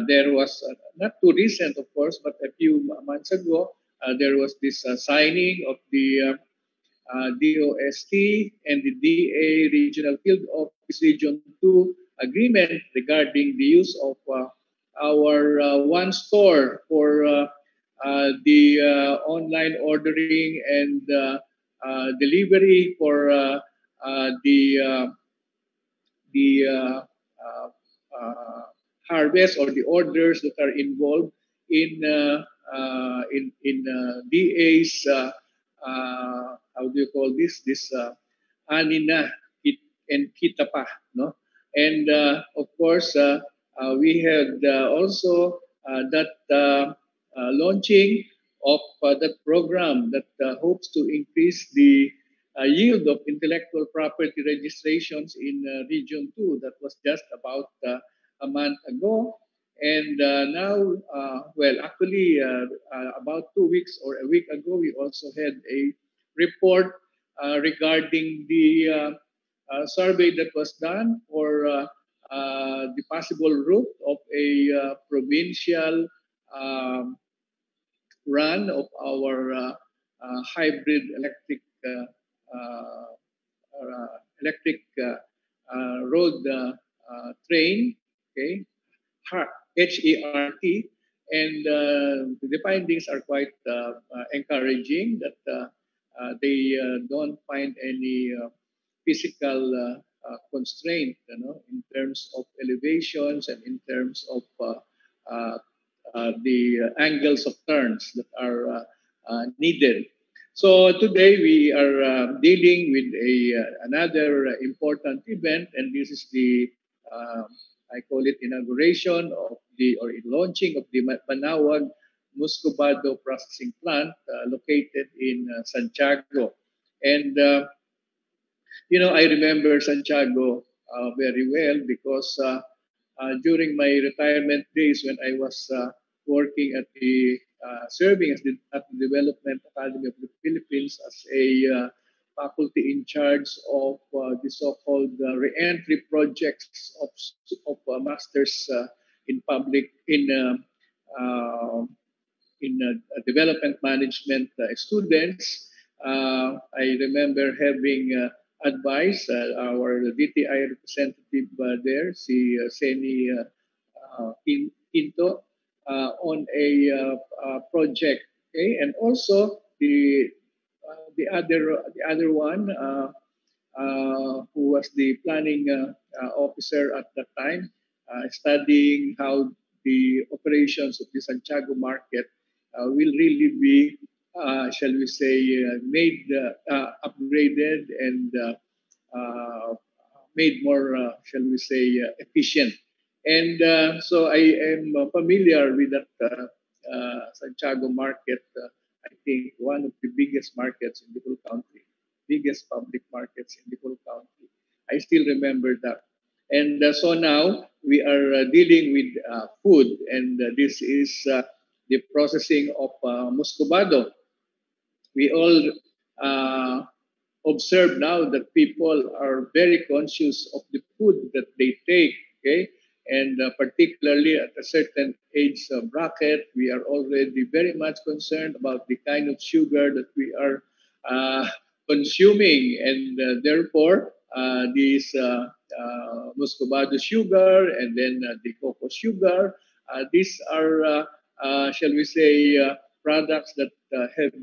there was, not too recent of course, but a few months ago, there was this signing of the DOST and the DA Regional Field Office Region 2 agreement regarding the use of our one store for the online ordering and delivery for the harvest or the orders that are involved in DA's how do you call this Anina and Kitapa, no? And of course we had also that launching of that program that hopes to increase the yield of intellectual property registrations in Region 2. That was just about a month ago. And now, well, actually, about 2 weeks or a week ago, we also had a report regarding the survey that was done for the possible route of a provincial run of our hybrid electric road train, okay, HERT, and the findings are quite encouraging that they don't find any physical constraint, in terms of elevations and in terms of the angles of turns that are needed. So today we are dealing with another important event, and this is the I call it inauguration of the or launching of the Banawag Muscovado processing plant located in Santiago. And I remember Santiago very well because during my retirement days when I was working at the serving at the Development Academy of the Philippines as a faculty in charge of the so-called re-entry projects of master's public development management students. I remember having advice our DTI representative there, si Seni Quinto, on a project. Okay, and also the other one who was the planning officer at that time, studying how the operations of the Santiago market will really be, shall we say, made upgraded and made more, shall we say, efficient. And so I am familiar with that Santiago market. I think one of the biggest markets in the whole country, biggest public markets in the whole country. I still remember that. And so now we are dealing with food, and this is the processing of muscovado. We all observe now that people are very conscious of the food that they take, okay? And particularly at a certain age bracket, we are already very much concerned about the kind of sugar that we are consuming. And therefore, these muscovado sugar and then the cocoa sugar, these are, shall we say, products that have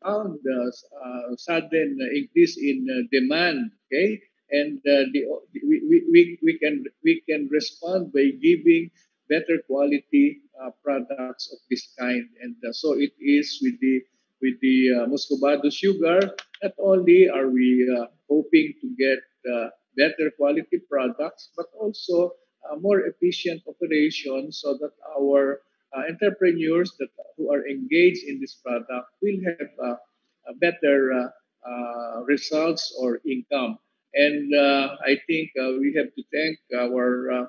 found sudden increase in demand. Okay, and we can respond by giving better quality products of this kind. And so it is with the muscovado sugar. Not only are we hoping to get better quality products, but also more efficient operations, so that our entrepreneurs who are engaged in this product will have better results or income. And I think we have to thank our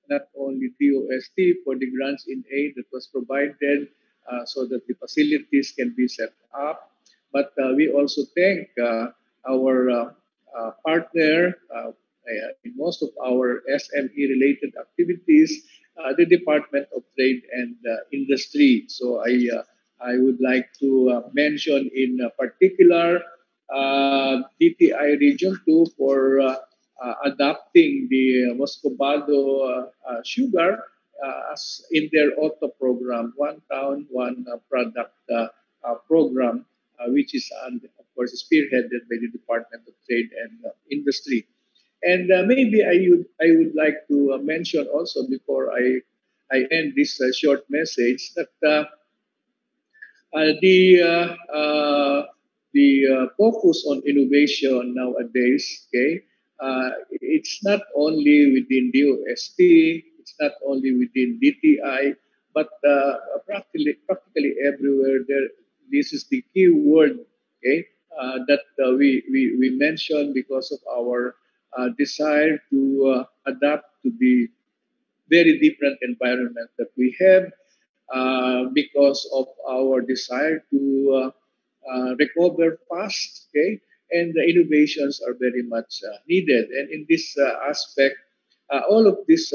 not only DOST for the grants in aid that was provided so that the facilities can be set up, but we also thank our partner in most of our SME-related activities, the Department of Trade and Industry. So I would like to mention in particular DTI Region 2 for adopting the muscovado sugar as in their auto program, One Town, One Product program, which is, of course, spearheaded by the Department of Trade and Industry. And maybe I would like to mention also before I end this short message that the focus on innovation nowadays, okay, it's not only within DOST, it's not only within DTI, but practically everywhere. This is the key word, okay, that we mention because of our desire to adapt to the very different environment that we have, because of our desire to recover fast, okay, and the innovations are very much needed. And in this aspect, all of these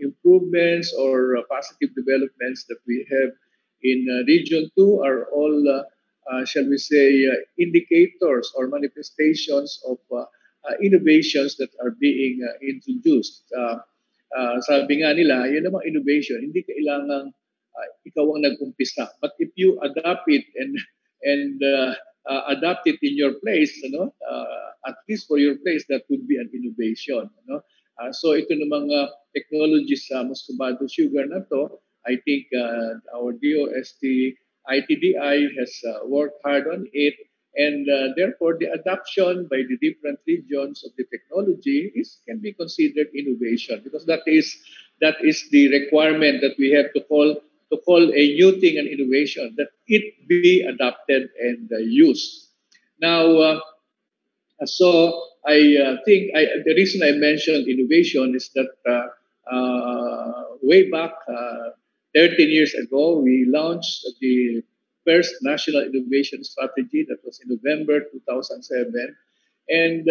improvements or positive developments that we have in Region 2 are all, shall we say, indicators or manifestations of innovations that are being introduced. Sabi nga nila, yun namang innovation, hindi kailangang ikaw ang nag-umpisa. But if you adapt it and adapt it in your place, at least for your place, that would be an innovation. So ito namang technologies sa muscovado sugar na to, I think our DOST ITDI has worked hard on it, and therefore the adoption by the different regions of the technology can be considered innovation, because that is the requirement that we have to call a new thing an innovation, that it be adopted and used. Now, so I think the reason I mentioned innovation is that way back 13 years ago, we launched the first National Innovation Strategy. That was in November 2007. And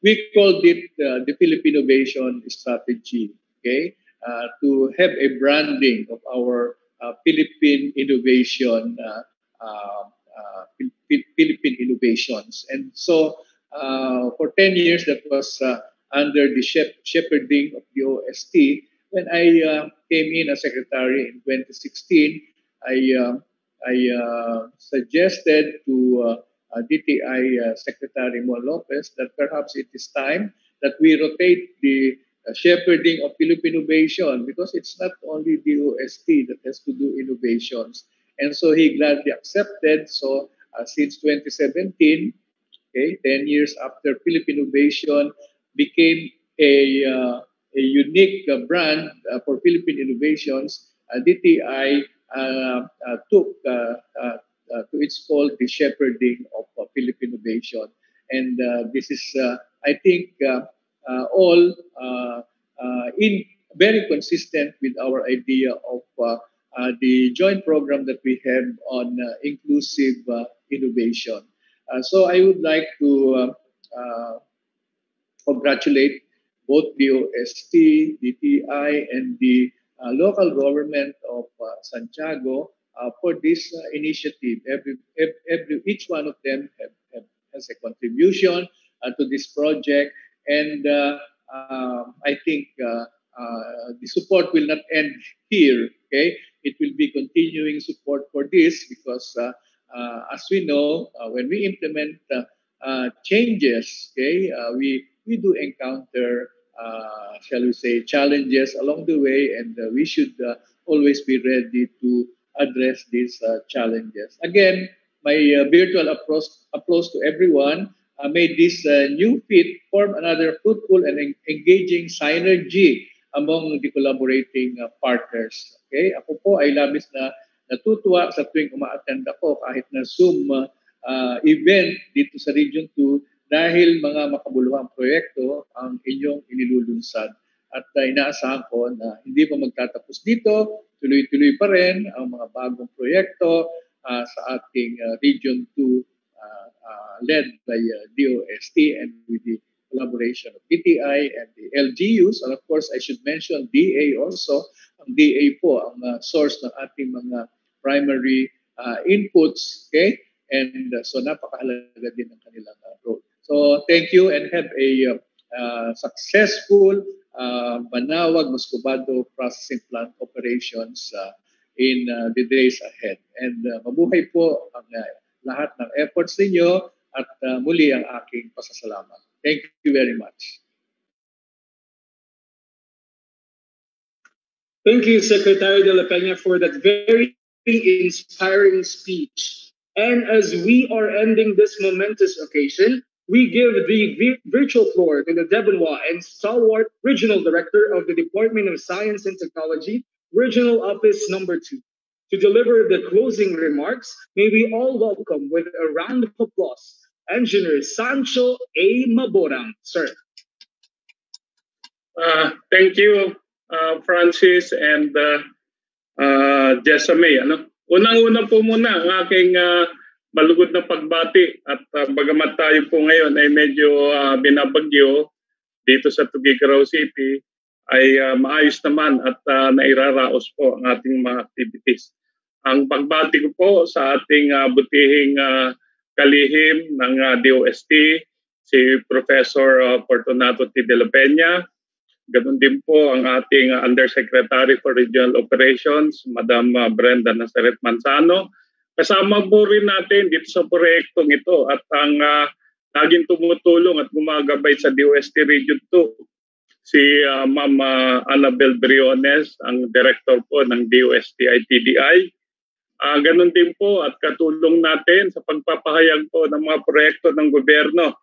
we called it the Philippine Innovation Strategy, okay, to have a branding of our Philippine innovation, Philippine innovations. And so for 10 years, that was under the shepherding of the OST. When I came in as secretary in 2016, I suggested to DTI Secretary Mon Lopez that perhaps it is time that we rotate the shepherding of Philippine innovation, because it's not only the OST that has to do innovations. And so he gladly accepted. So since 2017, okay, 10 years after Philippine innovation became a unique brand for Philippine innovations, DTI took to its call the shepherding of Philippine innovation. And this is, I think, all in very consistent with our idea of the joint program that we have on inclusive innovation. So I would like to congratulate both the OST, DTI, and the local government of Santiago for this initiative. Each one of them has a contribution to this project, and I think the support will not end here. Okay, it will be continuing support for this, because as we know, when we implement changes, okay, we do encounter, shall we say, challenges along the way, and we should always be ready to address these challenges. Again, my virtual applause to everyone. May this new fit form another fruitful and engaging synergy among the collaborating partners. Okay, ako po ay labis na natutuwa sa tuwing uma-attend ako kahit na Zoom event dito sa Region 2, dahil mga makabuluhang proyekto ang inyong inilulunsad. At inaasahan ko na hindi pa magtatapos dito, tuloy-tuloy pa rin ang mga bagong proyekto sa ating Region 2 led by DOST and with the collaboration of DTI and the LGUs. And of course, I should mention DA also. Ang DA po ang source ng ating mga primary inputs, okay? And so napakahalaga din ng kanilang role. So thank you, and have a successful Banaoag Muscovado processing plant operations in the days ahead. And mabuhay po ang lahat ng efforts ninyo, at muli ang aking pasasalamat. Thank you very much. Thank you, Secretary De La Peña, for that very inspiring speech. And as we are ending this momentous occasion, we give the virtual floor to the Devonwa and stalwart Regional Director of the Department of Science and Technology, Regional Office Number 2. To deliver the closing remarks, may we all welcome with a round of applause, Engineer Sancho A. Maborang. Sir. Thank you, Francis and Jessamay. Unang-una po muna ang aking malugod na pagbati, at bagamat tayo po ngayon ay medyo binabagyo dito sa Tuguegarao City, ay maayos naman at nairaraos po ang ating mga activities. Ang pagbati ko po sa ating butihing kalihim ng DOST, si Professor Fortunato T. De La Peña. Ganun din po ang ating Undersecretary for Regional Operations, Madam Brenda Nazaret Manzano. Kasama po rin natin dito sa proyektong ito at ang laging tumutulong at gumagabay sa DOST Region 2, si Ma'am Annabel Briones, ang Director po ng DOST ITDI. Ganun din po at katulong natin sa pagpapahayag po ng mga proyekto ng gobyerno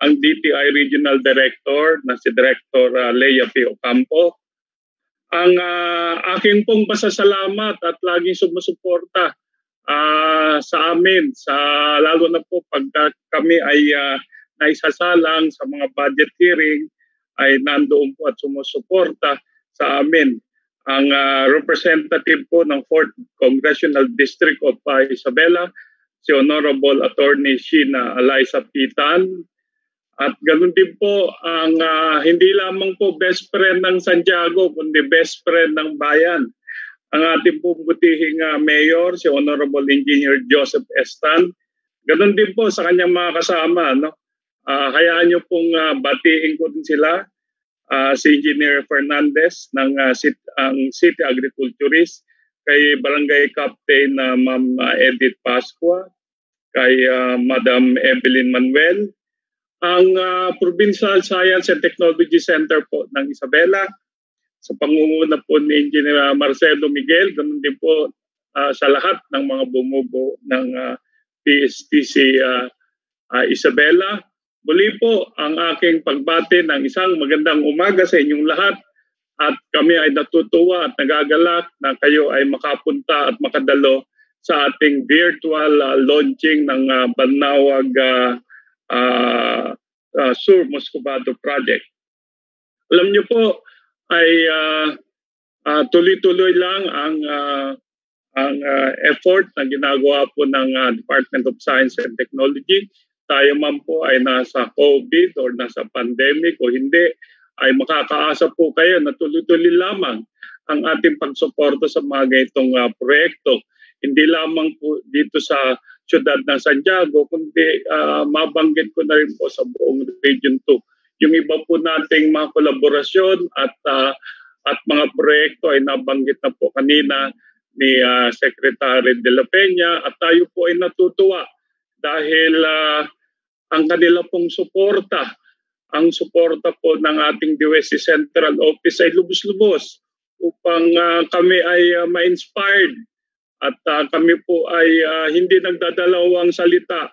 ang DTI Regional Director na si Director Leia P. Ocampo. Ang aking pong pasasalamat at laging sumusuporta sa amin, lalo na po pag kami ay naisasalang sa mga budget hearing, ay nandoon po at sumusuporta sa amin. Ang representative po ng 4th Congressional District of Isabela, si Honorable Attorney Sheena Eliza Pitan, At ganoon din po ang hindi lamang po best friend ng Santiago, kundi best friend ng bayan. Ang ating pong butihing mayor, si Honorable Engineer Joseph Estan. Ganoon din po sa kanyang mga kasama. No? Hayaan niyo pong batiin ko din sila. Si Engineer Fernandez ng City Agriculturist, kay Barangay Captain Ma'am Edith Pascua, kay Madam Evelyn Manuel, ang Provincial Science and Technology Center po ng Isabela, sa pangunguna po ni Engineer Marcelo Miguel, ganun din po sa lahat ng mga bumubuo ng PSTC Isabela. Muli po ang aking pagbati ng isang magandang umaga sa inyong lahat, at kami ay natutuwa at nagagalak na kayo ay makapunta at makadalo sa ating virtual launching ng Banawag Sur Muscovado Project. Alam niyo po ay tuloy-tuloy lang ang effort na ginagawa po ng Department of Science and Technology. Tayo man po ay nasa COVID or nasa pandemic o hindi, ay makakaasa po kayo na tuloy-tuloy lamang ang ating pagsuporta sa mga ganitong proyekto. Hindi lamang po dito sa siyudad ng Santiago, kundi mabanggit ko na rin po sa buong Region 2. Yung iba po nating mga kolaborasyon at mga proyekto ay nabanggit na po kanina ni Secretary De La Peña, at tayo po ay natutuwa dahil ang kanila pong suporta, ang suporta po ng ating DOST Central Office ay lubos-lubos upang kami ay ma-inspired at kami po ay hindi nagdadalawang salita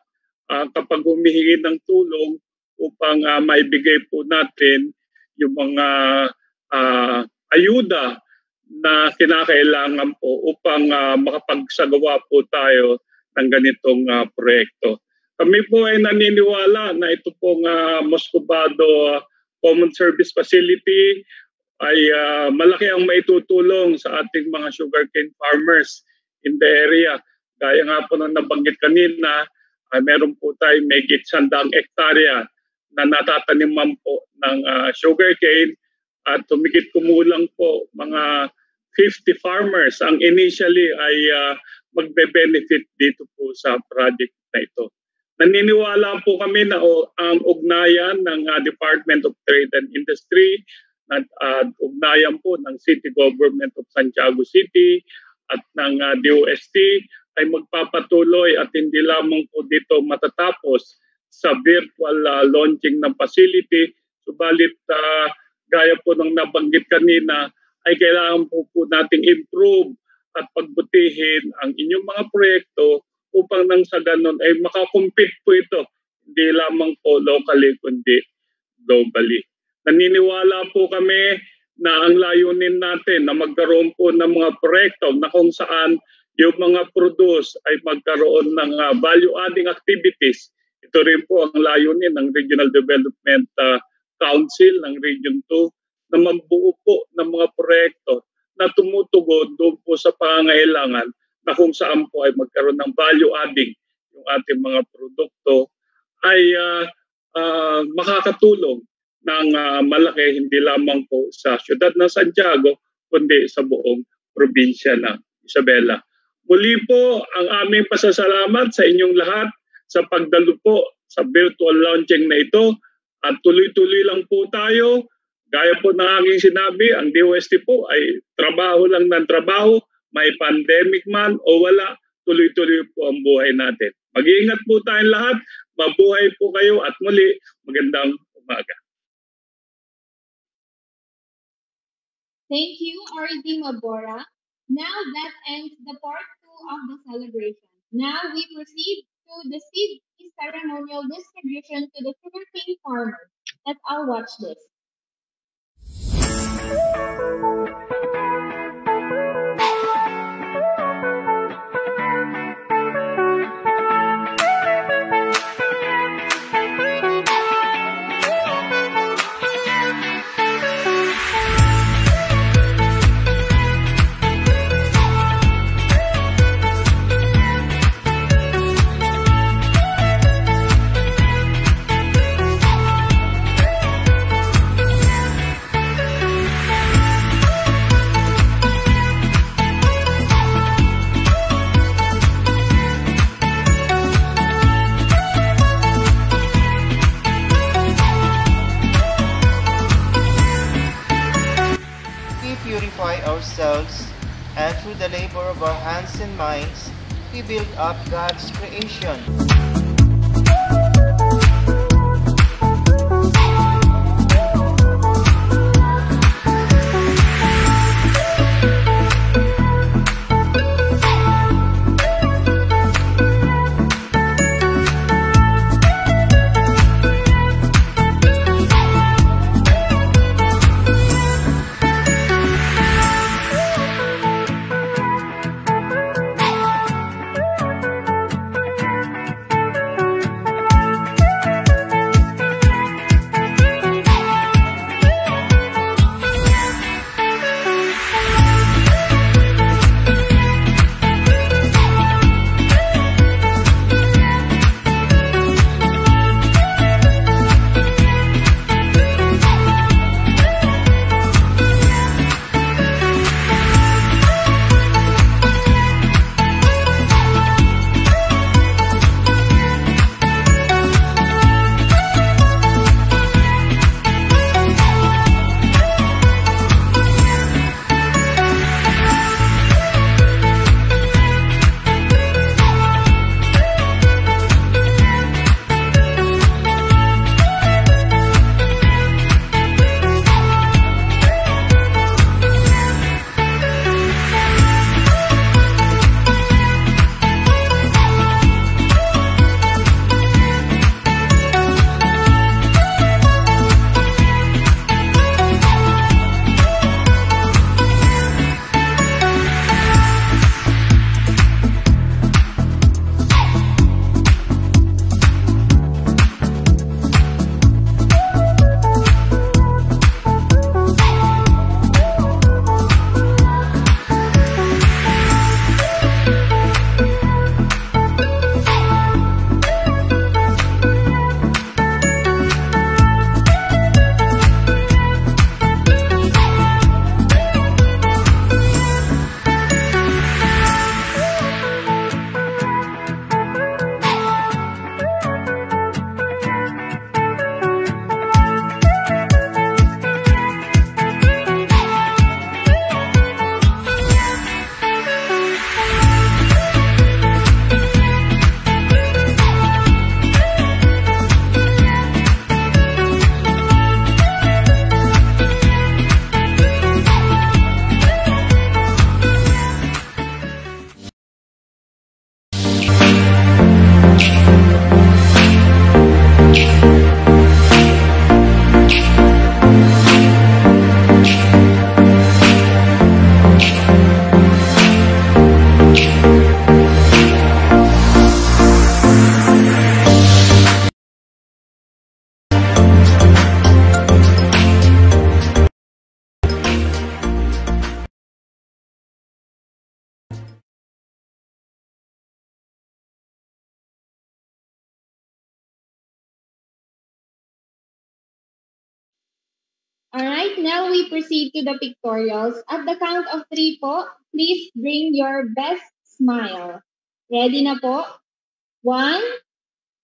kapag humihingi ng tulong upang maibigay po natin yung mga ayuda na kinakailangan po upang makapagsagawa po tayo ng ganitong proyekto. Kami po ay naniniwala na ito pong Muscovado Common Service Facility ay malaki ang maitutulong sa ating mga sugarcane farmers in the area. Gaya nga po na nabanggit kanina, meron po tayo may 100 hektarya na natataniman po ng sugarcane, at tumigit kumulang po mga 50 farmers ang initially ay magbe-benefit dito po sa project na ito. Naniniwala po kami na ang ugnayan ng Department of Trade and Industry at ugnayan po ng City Government of Santiago City at ng DOST ay magpapatuloy at hindi lamang po dito matatapos sa virtual launching ng facility. Subalit gaya po ng nabanggit kanina, ay kailangan po nating improve at pagbutihin ang inyong mga proyekto upang nang sa ganun ay makakompete po ito, hindi lamang po locally kundi globally. Naniniwala po kami na ang layunin natin na magkaroon po ng mga proyekto na kung saan yung mga produce ay magkaroon ng value-adding activities. Ito rin po ang layunin ng Regional Development Council ng Region 2 na magbuo po ng mga proyekto na tumutugon doon po sa pangangailangan na kung saan po ay magkaroon ng value-adding yung ating mga produkto ay makakatulong ng malaki hindi lamang po sa siyudad ng Santiago kundi sa buong probinsya ng Isabela. Muli po ang aming pasasalamat sa inyong lahat sa pagdalo po sa virtual launching na ito, at tuloy-tuloy lang po tayo. Gaya po ng aking sinabi, ang DOST po ay trabaho lang ng trabaho, may pandemic man o wala, tuloy-tuloy po ang buhay natin. Mag-iingat po tayong lahat, mabuhay po kayo, at muli, magandang umaga. Thank you, R.D. Mabora. Now that ends the part 2 of the celebration. Now we proceed to the seed ceremonial distribution to the sugarcane farmers. Let's all watch this. and through the labor of our hands and minds, we build up God's creation. Alright, now we proceed to the pictorials. At the count of 3 po, please bring your best smile. Ready na po? 1,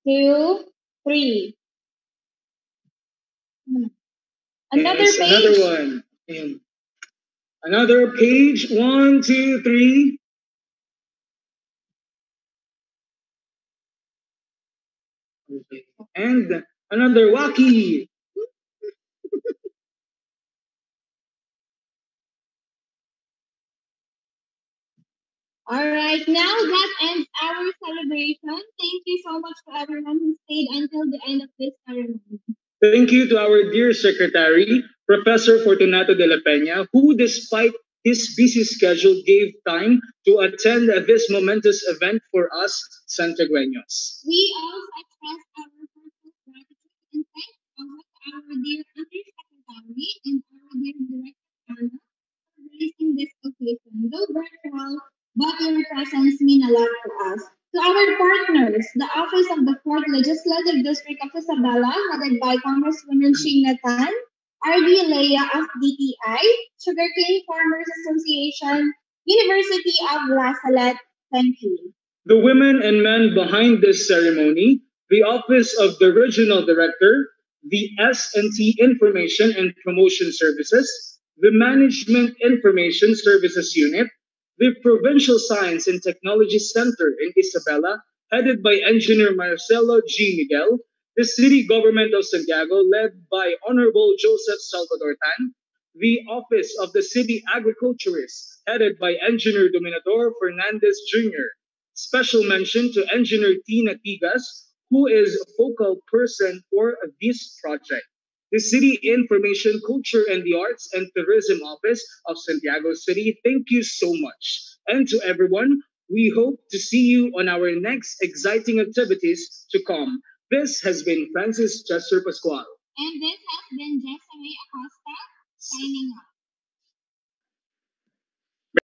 2, 3. Another Yes, page. Another one. And another page. 1, 2, 3. Okay. And another wacky. Alright, now that ends our celebration. Thank you so much to everyone who stayed until the end of this ceremony. Thank you to our dear Secretary, Professor Fortunato de la Peña, who despite his busy schedule gave time to attend this momentous event for us Santiagueños. We also express our heartfelt gratitude and thanks also to our dear Undersecretary and our dear Director Anna for gracing this occasion. Though virtual, but your presence mean a lot to us. To our partners, the Office of the 4th Legislative District of Isabela, headed by Congresswoman Sheena Tan, RD Leia of DTI, Sugarcane Farmers Association, University of La Salette, thank you. The women and men behind this ceremony, the Office of the Regional Director, the S&T Information and Promotion Services, the Management Information Services Unit, The Provincial Science and Technology Center in Isabela, headed by Engineer Marcelo G. Miguel, the City Government of Santiago, led by Honorable Joseph Salvador Tan, the Office of the City Agriculturist, headed by Engineer Dominador Fernandez Jr. Special mention to Engineer Tina Tigas, who is a focal person for this project. The City Information, Culture and the Arts and Tourism Office of Santiago City, thank you so much. And to everyone, we hope to see you on our next exciting activities to come. This has been Francis Chester Pascual. And this has been Jessamay Acosta signing off.